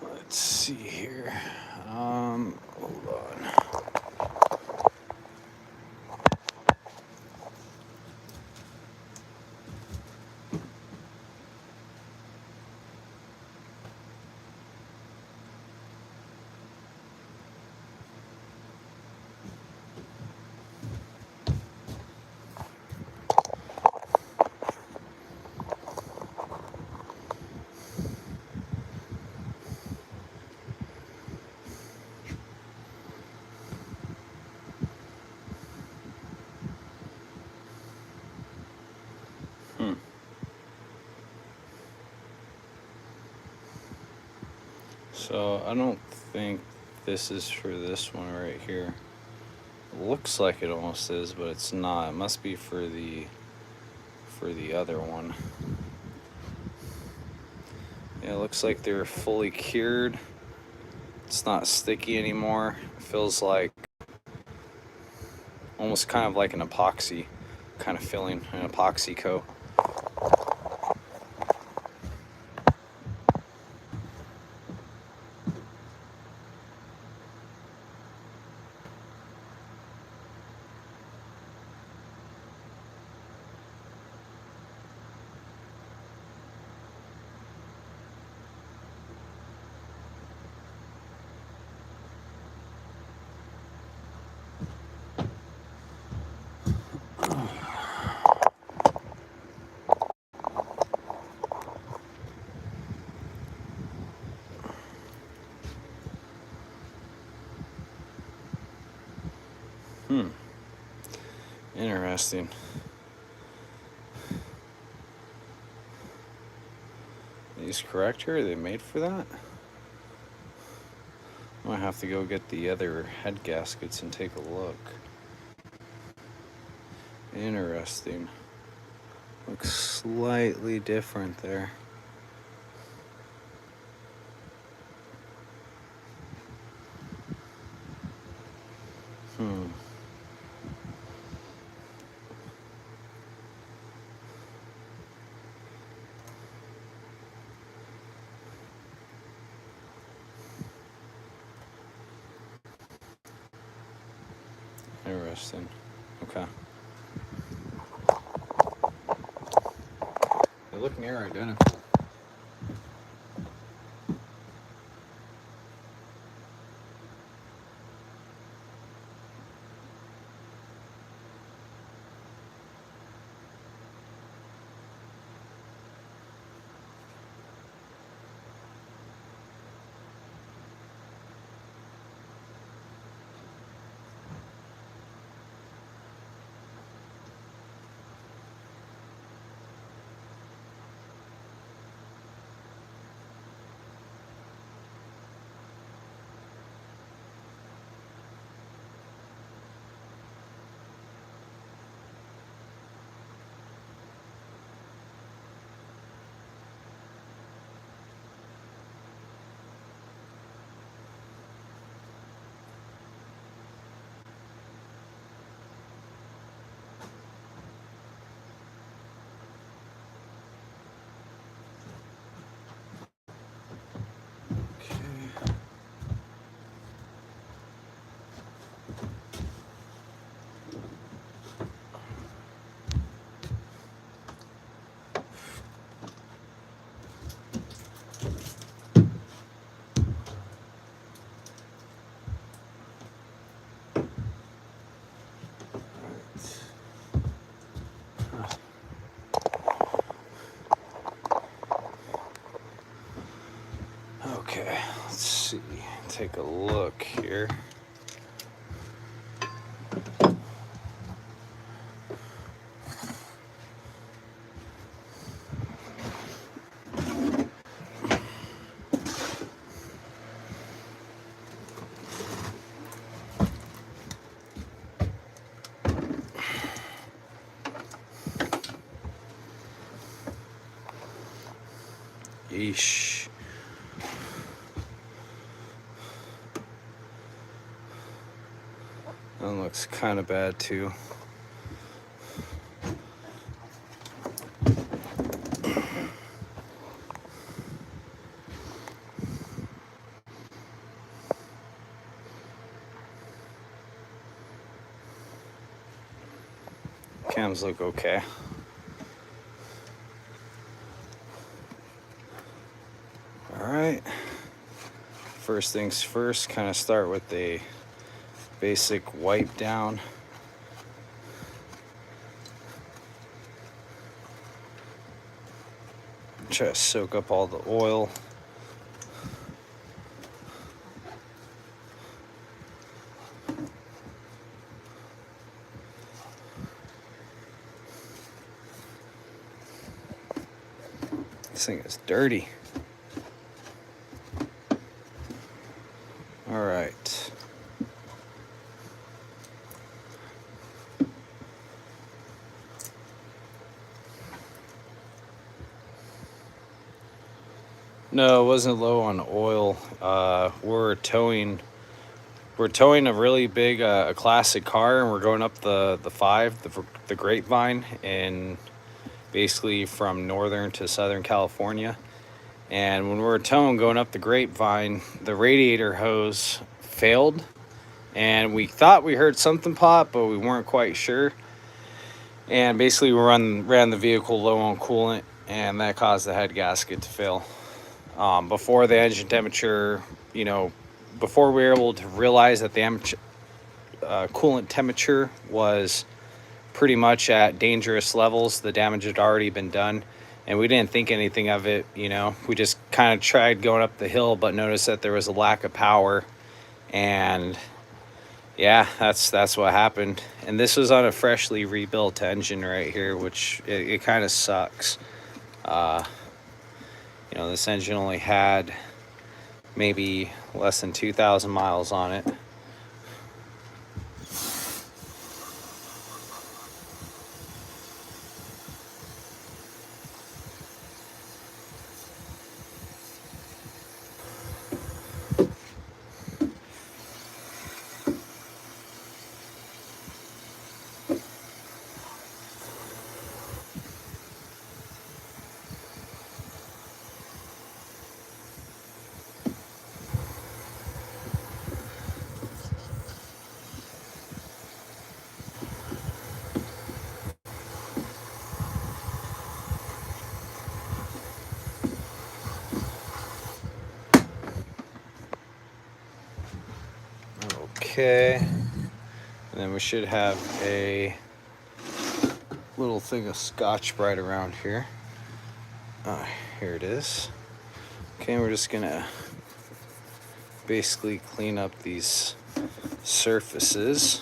A: Let's see here. Hold on. So I don't think this is for this one right here. It looks like it almost is, but it's not. It must be for the other one. Yeah, it looks like they're fully cured. It's not sticky anymore. It feels like almost kind of like an epoxy kind of filling, an epoxy coat. Interesting. Are these correct here? Are they made for that? I might have to go get the other head gaskets and take a look. Interesting. Looks slightly different there. Interesting. Okay. They look near identical. Okay, let's see. Take a look here. Yeesh. That looks kind of bad too. Cams look okay. Alright. First things first, kind of start with a basic wipe down. Try to soak up all the oil. This thing is dirty. All right. No, it wasn't low on oil. We're towing a really big a classic car, and we're going up the 5, the Grapevine, and basically from northern to southern California. And when we were towing going up the Grapevine, the radiator hose failed, and we thought we heard something pop, but we weren't quite sure. And basically we ran the vehicle low on coolant, and that caused the head gasket to fail. Before the engine temperature, before we were able to realize that the coolant temperature was pretty much at dangerous levels, the damage had already been done, and we didn't think anything of it. We just kind of tried going up the hill, but noticed that there was a lack of power, and yeah, that's what happened. And this was on a freshly rebuilt engine right here, which it kind of sucks. This engine only had maybe less than 2,000 miles on it. Okay. And then we should have a little thing of Scotch-Brite around here. Here it is. Okay, we're just gonna basically clean up these surfaces.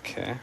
A: Okay.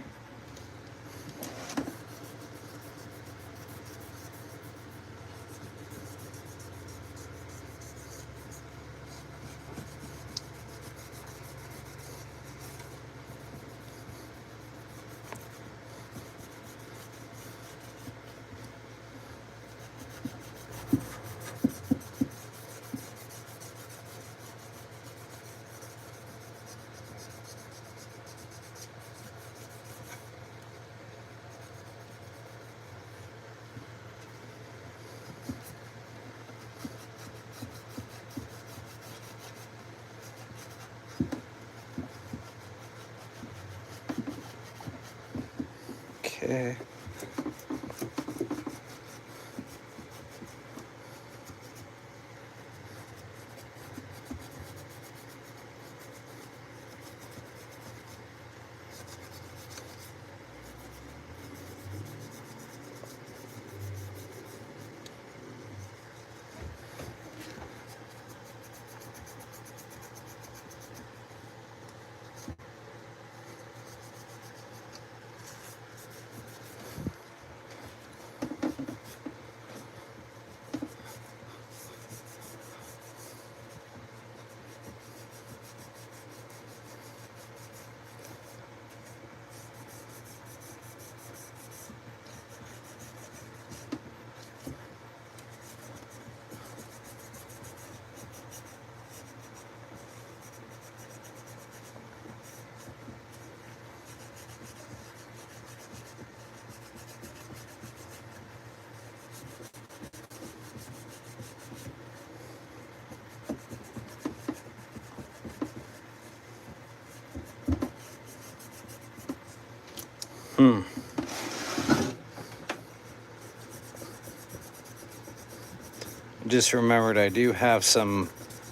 A: Okay. Just remembered I do have some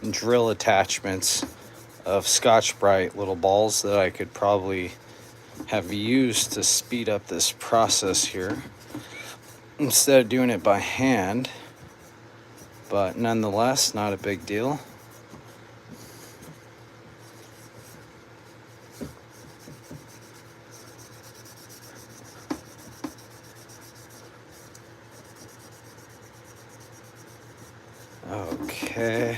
A: drill attachments of Scotch-Brite little balls that I could probably have used to speed up this process here instead of doing it by hand, but nonetheless, not a big deal. Okay.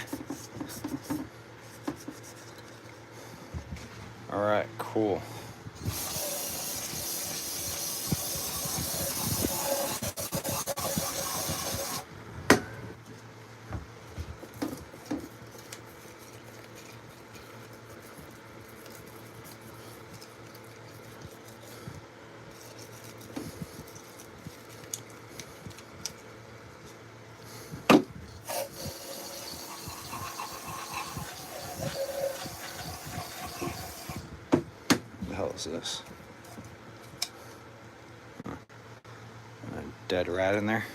A: All right, cool. What the hell is this? A dead rat in there.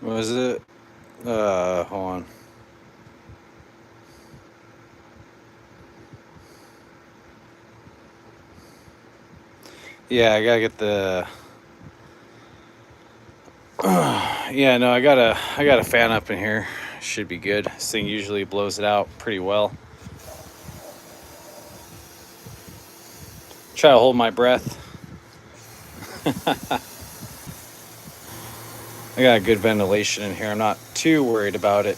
A: What was it? Hold on. Yeah, I gotta get the. Yeah, no, I got a fan up in here. Should be good. This thing usually blows it out pretty well. Try to hold my breath. I got good ventilation in here. I'm not too worried about it.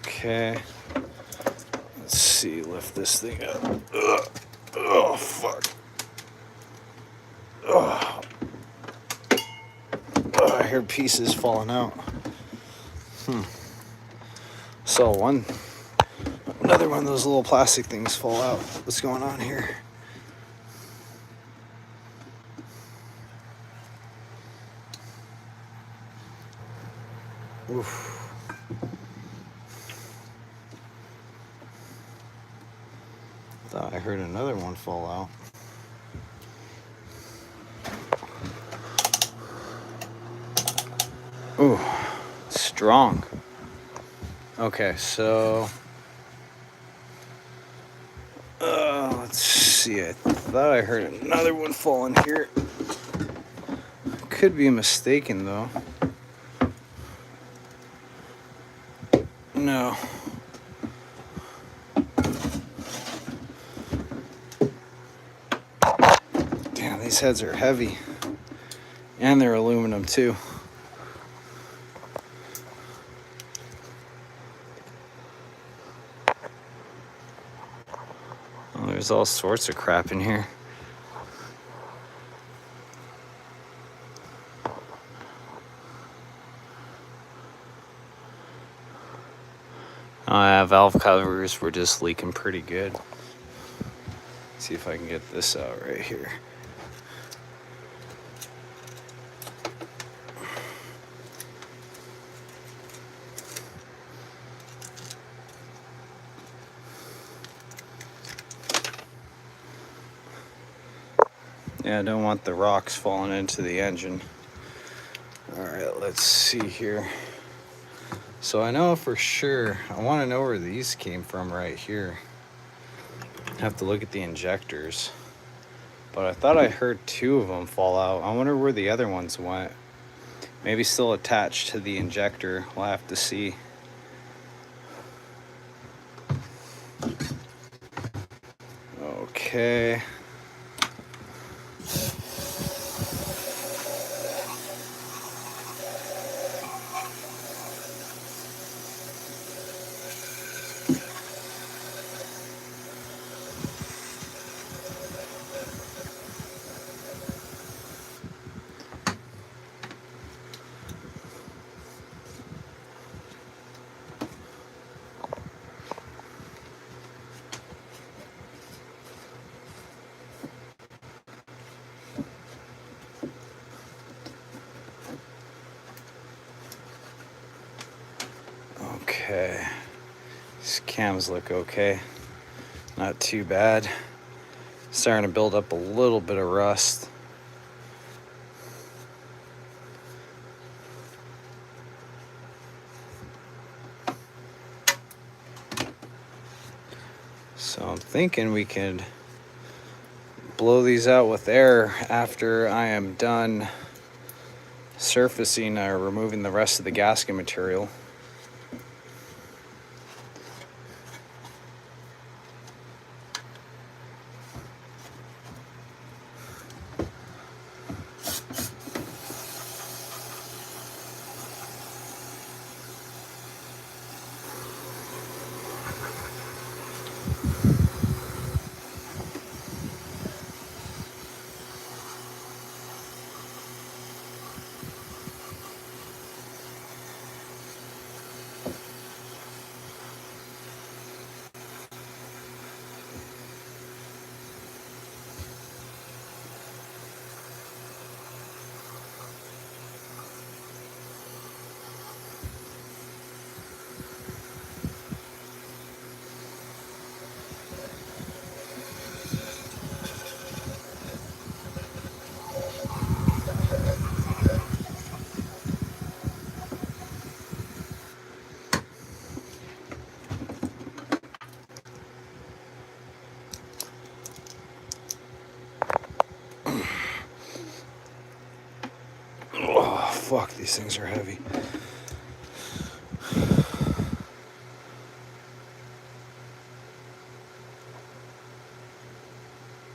A: Okay. Let's see. Lift this thing up. Ugh. Oh, fuck. Oh. Oh, I heard pieces falling out. Saw another one of those little plastic things fall out. What's going on here? Oof. Thought I heard another one fall out. Ooh, strong. Okay, so let's see. I thought I heard another one fall in here. Could be mistaken though. No. Damn, these heads are heavy. And they're aluminum too. Oh, there's all sorts of crap in here. Valve covers were just leaking pretty good. See if I can get this out right here. Yeah, I don't want the rocks falling into the engine. All right, let's see here. So I know for sure, I want to know where these came from right here. Have to look at the injectors. But I thought I heard two of them fall out. I wonder where the other ones went. Maybe still attached to the injector. We'll have to see. Okay. Okay. These cams look okay. Not too bad. Starting to build up a little bit of rust. So I'm thinking we could blow these out with air after I am done surfacing or removing the rest of the gasket material. fuck, these things are heavy.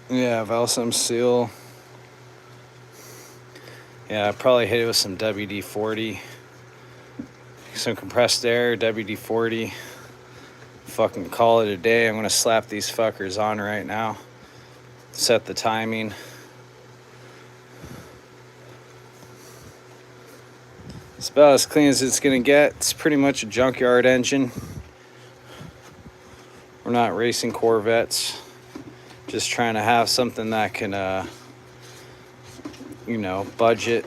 A: Yeah, Valsam seal. Yeah, I probably hit it with some WD-40. Some compressed air, WD-40. Fucking call it a day. I'm gonna slap these fuckers on right now. Set the timing. It's about as clean as it's gonna get. It's pretty much a junkyard engine. We're not racing Corvettes. Just trying to have something that can, you know, budget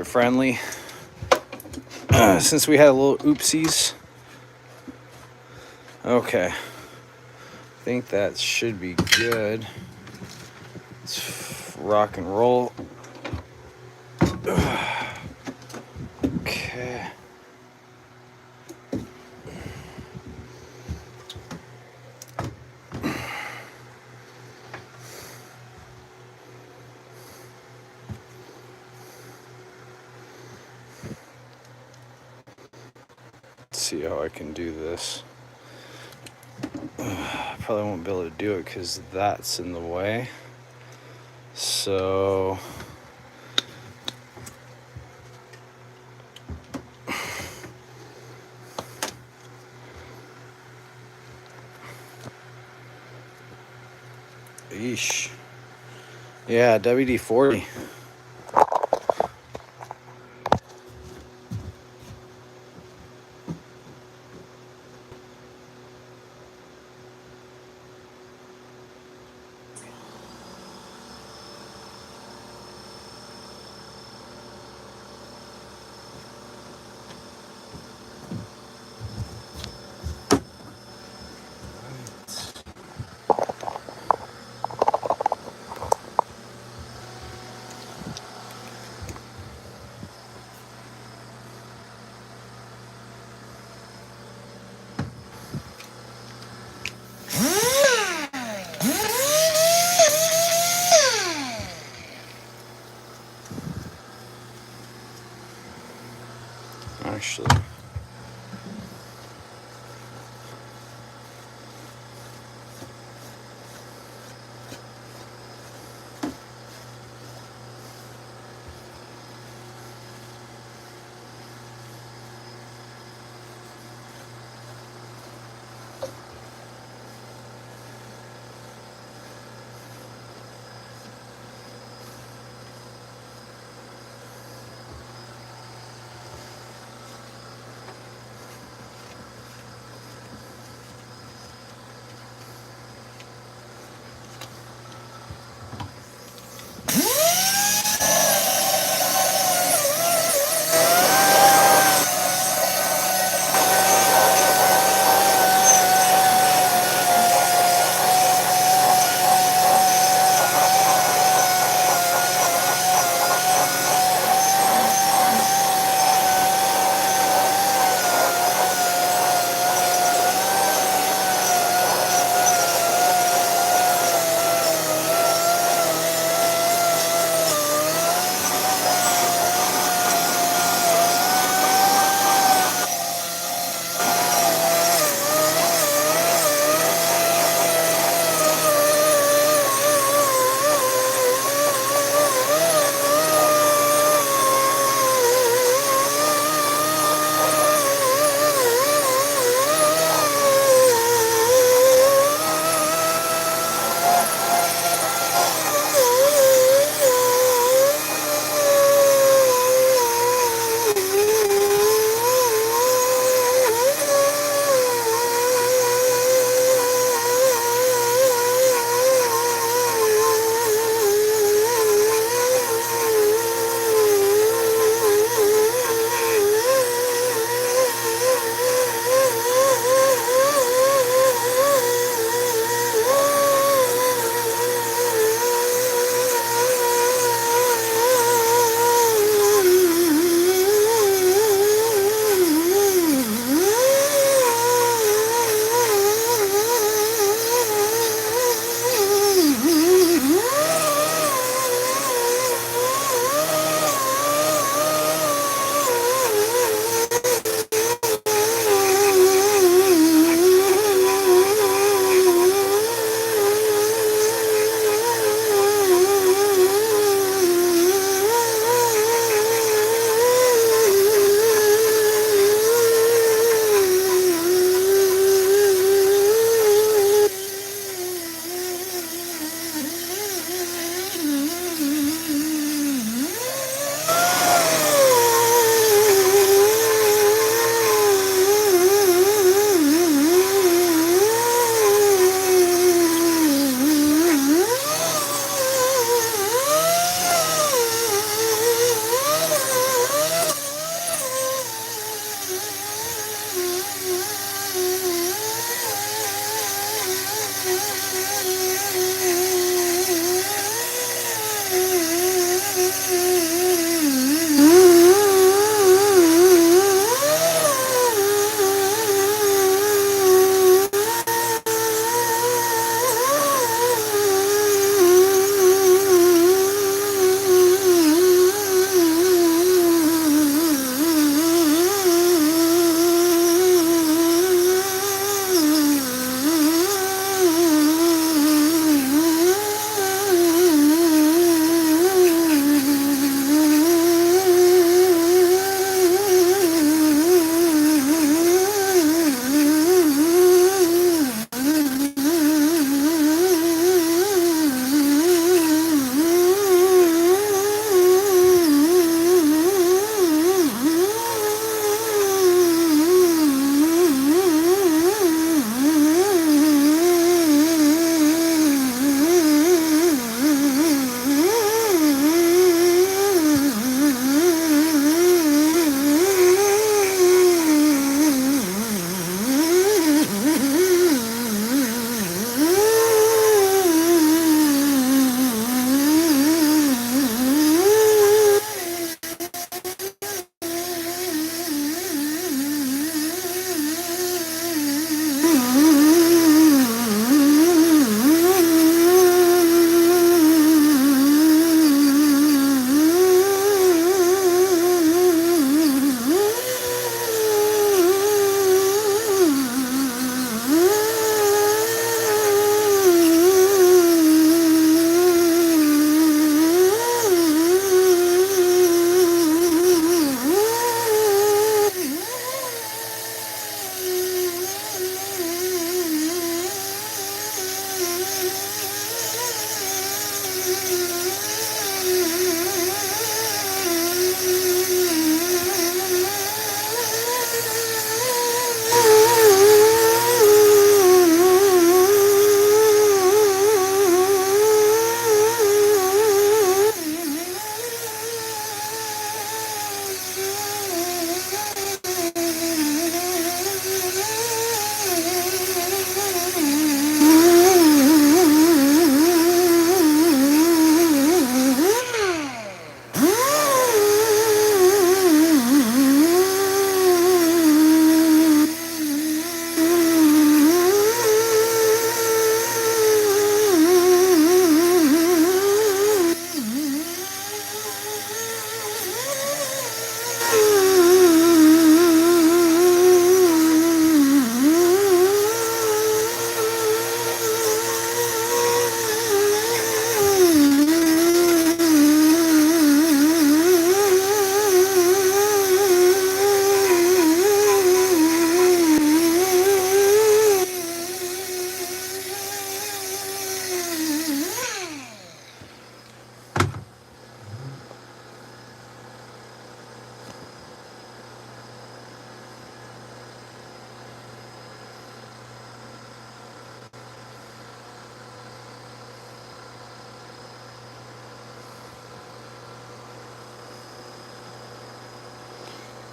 A: friendly. Since we had a little oopsies. Okay. I think that should be good. Let's rock and roll. Okay. Let's see how I can do this. I probably won't be able to do it because that's in the way. So yeesh. Yeah, WD-40. Actually,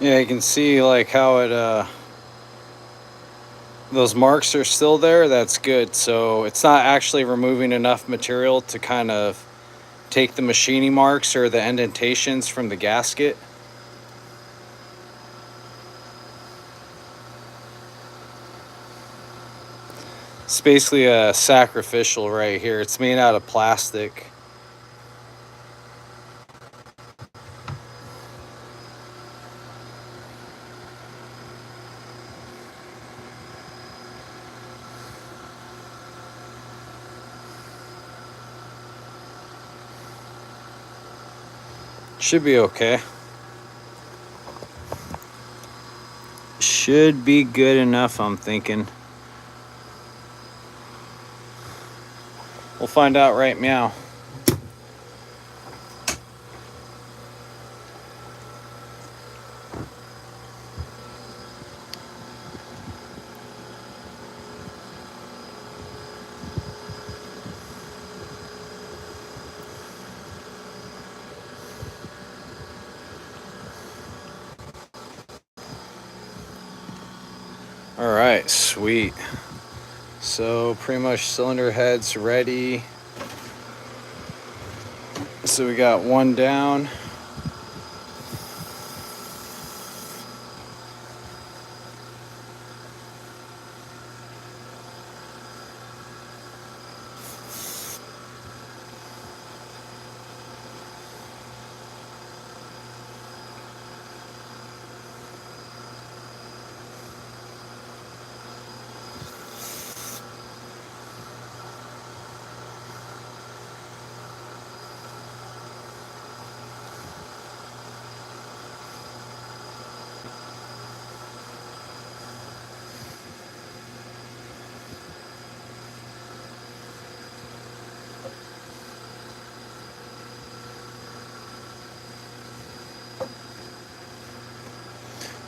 A: Yeah, you can see like how it those marks are still there. That's good. So it's not actually removing enough material to kind of take the machining marks or the indentations from the gasket. It's basically a sacrificial right here. It's made out of plastic. Should be okay. Should be good enough, I'm thinking. We'll find out right meow. All right, sweet. So pretty much cylinder head's ready. So we got one down.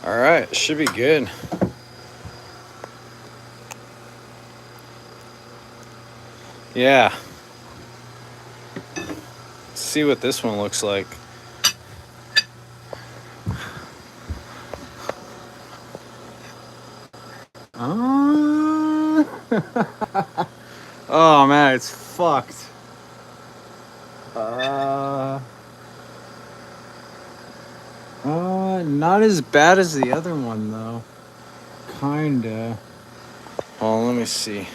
A: All right, should be good. Yeah. Let's see what this one looks like. Oh man, it's fucked. Not as bad as the other one though. Kinda. Well, let me see.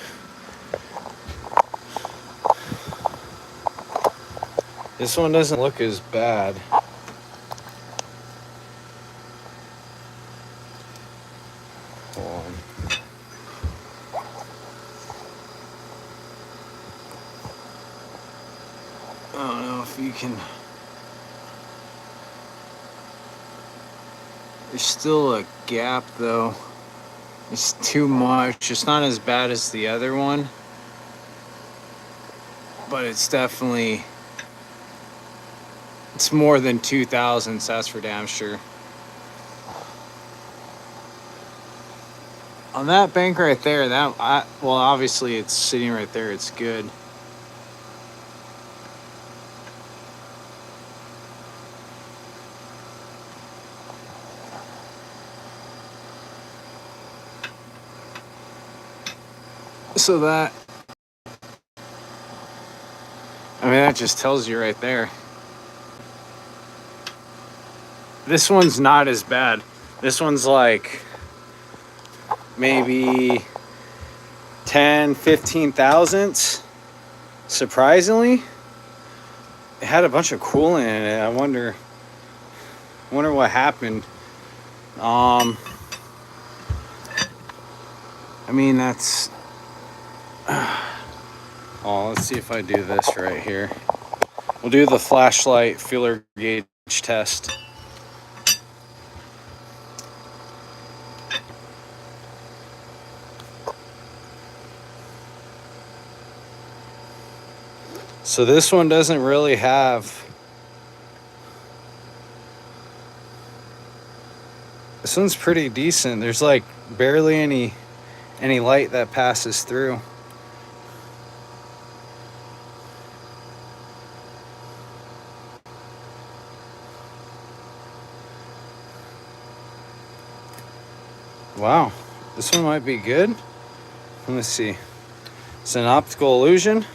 A: This one doesn't look as bad. Hold on. I don't know if you can. There's still a gap though. It's too much. It's not as bad as the other one, but it's definitely, it's more than 2,000, that's for damn sure. On that bank right there, well, obviously it's sitting right there. It's good. So that, I mean, that just tells you right there. This one's not as bad. This one's like maybe 10, 15 thousandths. Surprisingly, it had a bunch of coolant in it. I wonder what happened. I mean, that's. Oh, let's see if I do this right here. We'll do the flashlight feeler gauge test. So this one doesn't really have. This one's pretty decent. There's like barely any light that passes through. Wow, this one might be good. Let me see. It's an optical illusion.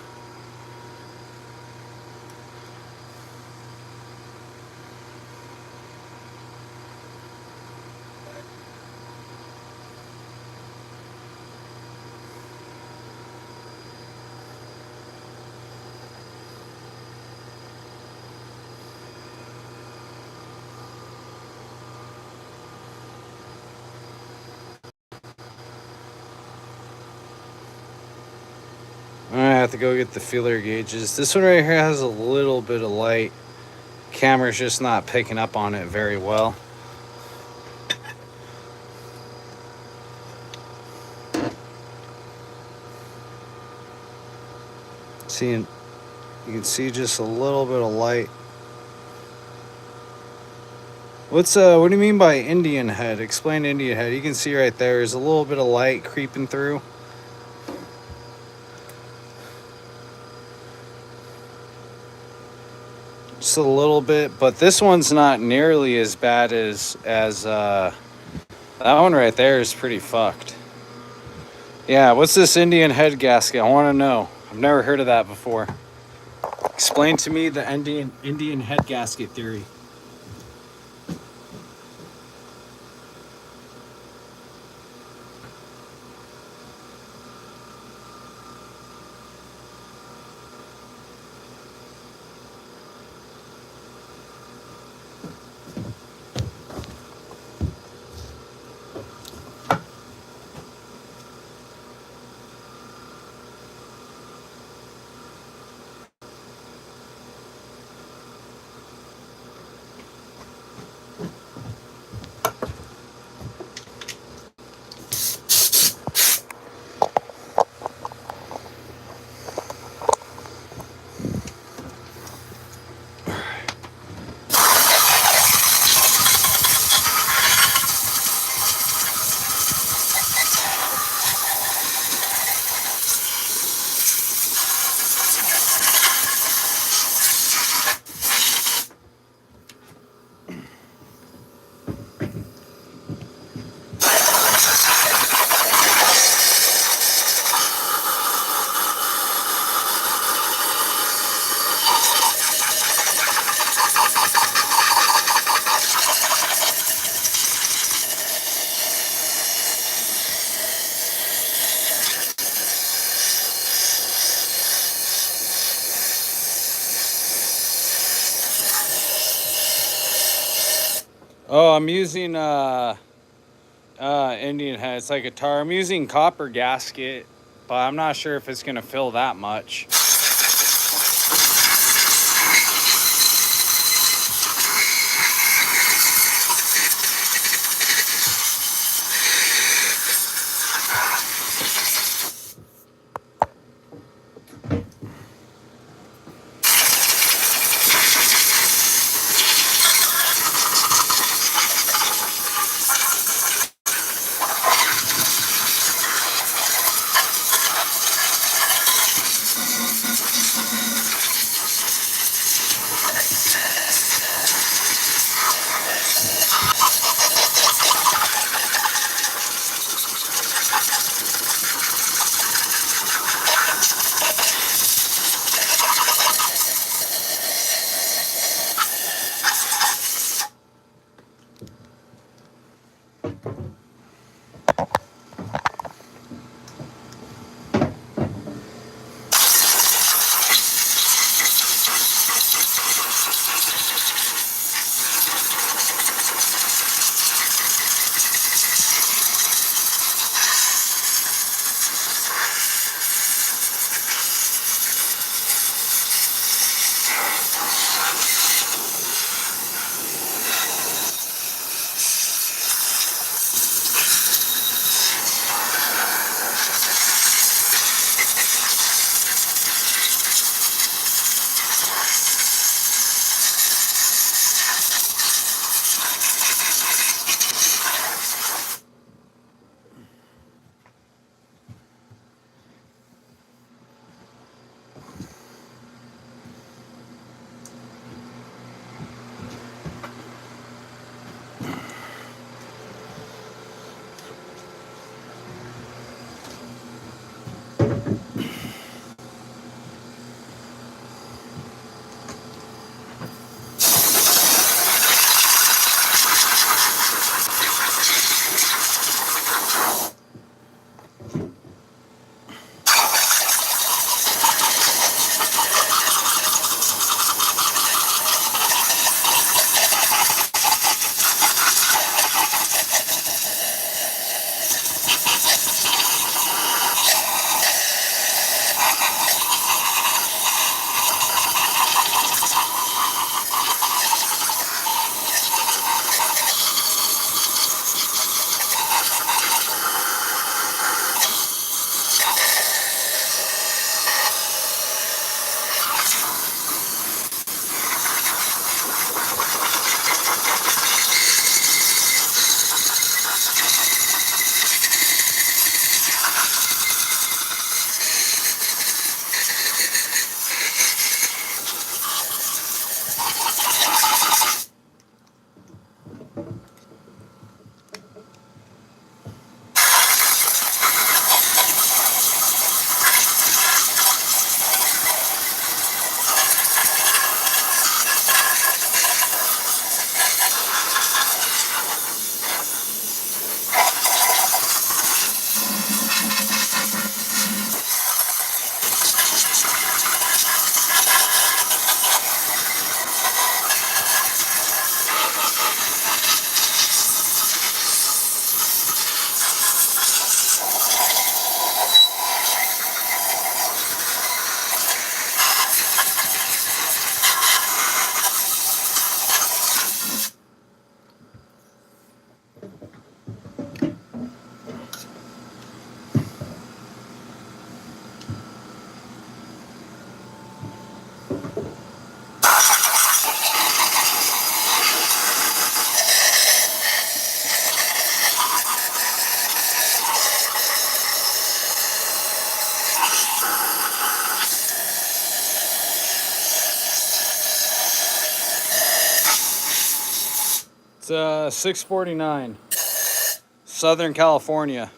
A: I have to go get the feeler gauges. This one right here has a little bit of light. Camera's just not picking up on it very well. You can see just a little bit of light. What do you mean by Indian head? Explain Indian head. You can see right there's a little bit of light creeping through. Just a little bit, but this one's not nearly as bad as that one right there is pretty fucked. Yeah, what's this Indian head gasket? I want to know. I've never heard of that before. Explain to me the Indian head gasket theory. Oh, I'm using Indian head. It's like a tar. I'm using copper gasket, but I'm not sure if it's gonna fill that much. It's 6:49, Southern California.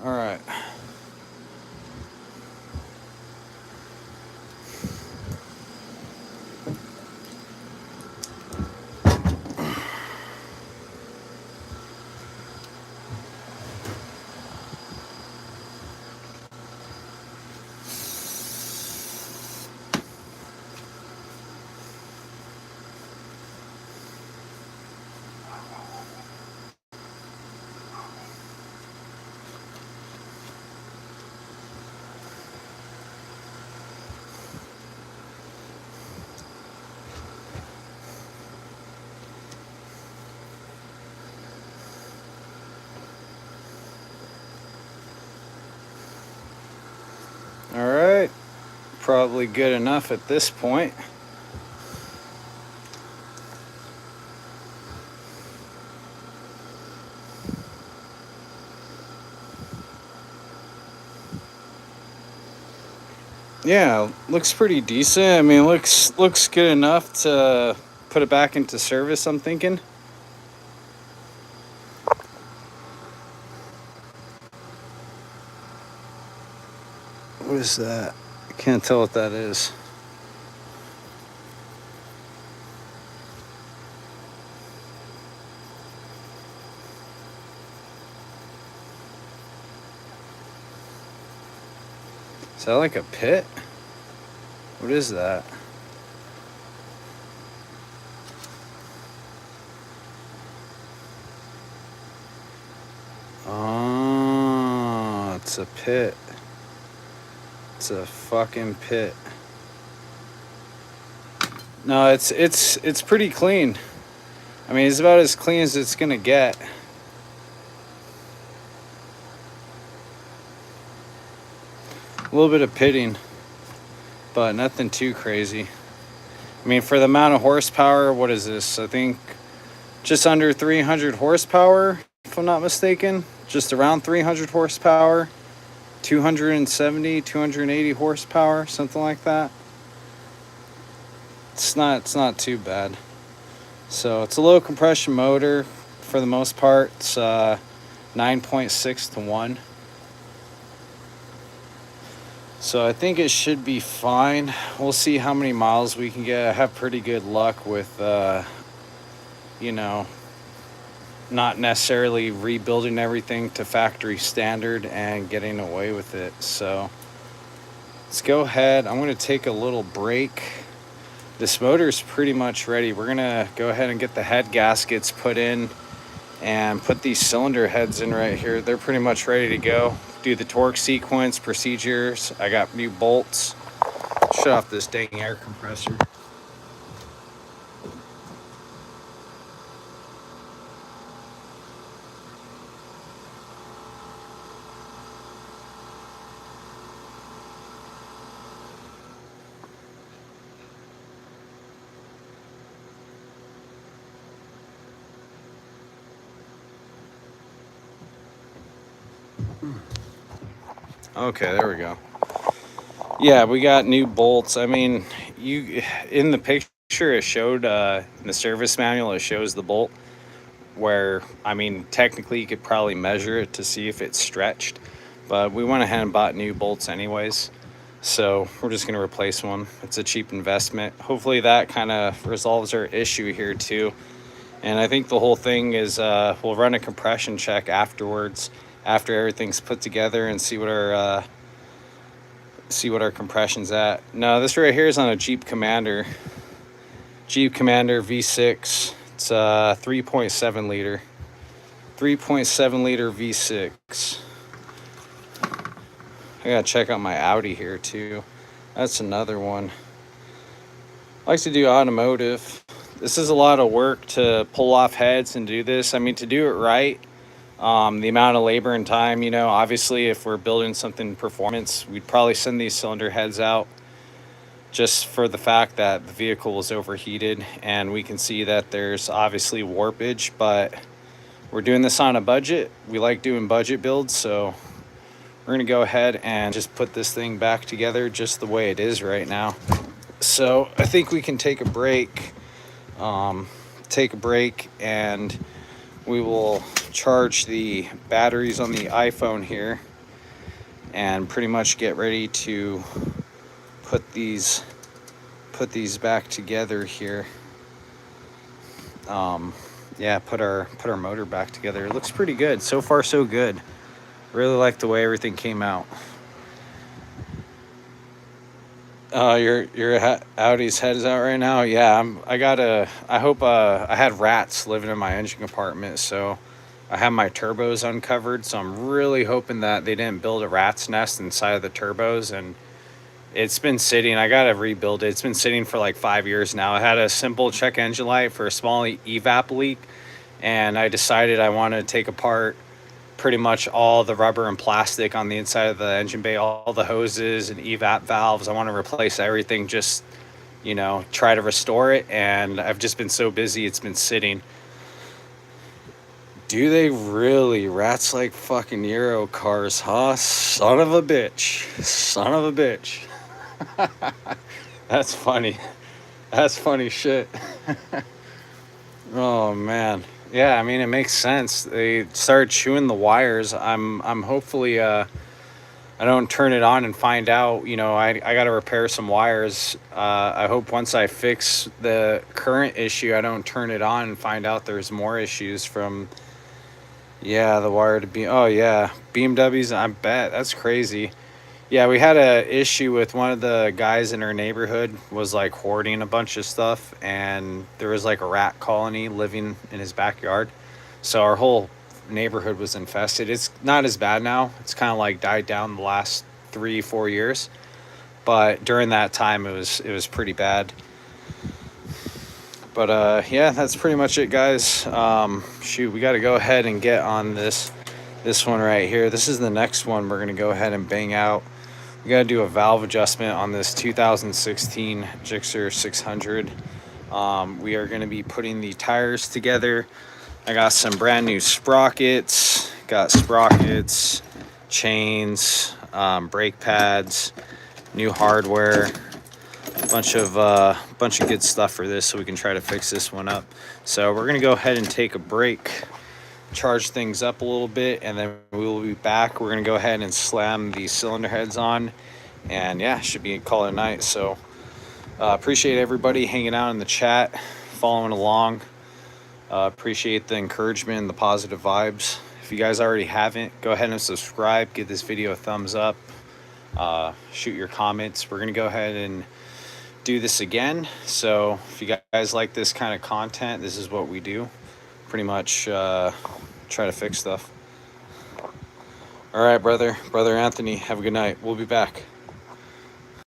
A: All right. All right. Probably good enough at this point. Yeah, looks pretty decent. I mean, looks good enough to put it back into service, I'm thinking. What is that? I can't tell what that is. Is that like a pit? What is that? Oh, it's a pit. It's a fucking pit. No, it's pretty clean. I mean, it's about as clean as it's gonna get. A little bit of pitting, but nothing too crazy. I mean, for the amount of horsepower, what is this? I think just under 300 horsepower, if I'm not mistaken. Just around 300 horsepower, 270, 280 horsepower, something like that. It's not too bad. So it's a low compression motor for the most part. It's 9.6 to 1. So I think it should be fine. We'll see how many miles we can get. I have pretty good luck with, not necessarily rebuilding everything to factory standard and getting away with it. So let's go ahead. I'm going to take a little break. This motor is pretty much ready. We're going to go ahead and get the head gaskets put in and put these cylinder heads in right here. They're pretty much ready to go. Do the torque sequence procedures. I got new bolts. Shut off this dang air compressor. Okay, there we go. Yeah, we got new bolts. I mean, you in the picture it showed in the service manual, it shows the bolt where, I mean, technically you could probably measure it to see if it's stretched, but we went ahead and bought new bolts anyways. So we're just going to replace one. It's a cheap investment. Hopefully that kind of resolves our issue here too. And I think the whole thing is we'll run a compression check afterwards, after everything's put together, and see what our compression's at. No, this right here is on a Jeep Commander V6 It's a 3.7 liter. 3.7 liter V6. I gotta check out my Audi here too. That's another one. I like to do automotive. This is a lot of work to pull off heads and do this. I mean, to do it right, the amount of labor and time, you know, obviously if we're building something performance, we'd probably send these cylinder heads out just for the fact that the vehicle was overheated, and we can see that there's obviously warpage, but we're doing this on a budget. We like doing budget builds, so we're gonna go ahead and just put this thing back together just the way it is right now. So I think we can take a break, and we will charge the batteries on the iPhone here and pretty much get ready to put these back together here. Yeah, put our motor back together. It looks pretty good. So far so good. Really like the way everything came out. Your Audi's head is out right now. Yeah, I hope I had rats living in my engine compartment, so I have my turbos uncovered, so I'm really hoping that they didn't build a rat's nest inside of the turbos. And it's been sitting. I gotta rebuild it. It's been sitting for like 5 years now. I had a simple check engine light for a small evap leak, and I decided I want to take apart pretty much all the rubber and plastic on the inside of the engine bay, all the hoses and evap valves. I want to replace everything, just, you know, try to restore it. And I've just been so busy, it's been sitting. Do they really? Rats like fucking Euro cars, huh? Son of a bitch. Son of a bitch. That's funny. That's funny shit. Oh man. Yeah, I mean, it makes sense. They started chewing the wires. I'm hopefully I don't turn it on and find out, you know, I got to repair some wires. I hope once I fix the current issue, I don't turn it on and find out there's more issues from, yeah, the wire to beam. Oh yeah, BMWs, I bet. That's crazy. Yeah, we had a issue with one of the guys in our neighborhood was like hoarding a bunch of stuff, and there was like a rat colony living in his backyard. So our whole neighborhood was infested. It's not as bad now. It's kind of like died down the last 3-4 years. But during that time it was pretty bad. But yeah, that's pretty much it, guys. Shoot, we got to go ahead and get on this one right here. This is the next one we're going to go ahead and bang out. We got to do a valve adjustment on this 2016 Gixxer 600. We are going to be putting the tires together. I got some brand new sprockets, chains, brake pads, new hardware, bunch of good stuff for this, so we can try to fix this one up. So we're going to go ahead and take a break, charge things up a little bit, and then we will be back. We're going to go ahead and slam the cylinder heads on, and yeah, should be a call it a night. So appreciate everybody hanging out in the chat, following along. Appreciate the encouragement and the positive vibes. If you guys already haven't, go ahead and subscribe, give this video a thumbs up, shoot your comments. We're going to go ahead and do this again. So if you guys like this kind of content, this is what we do. Pretty much try to fix stuff. All right, brother Anthony, have a good night. We'll be back.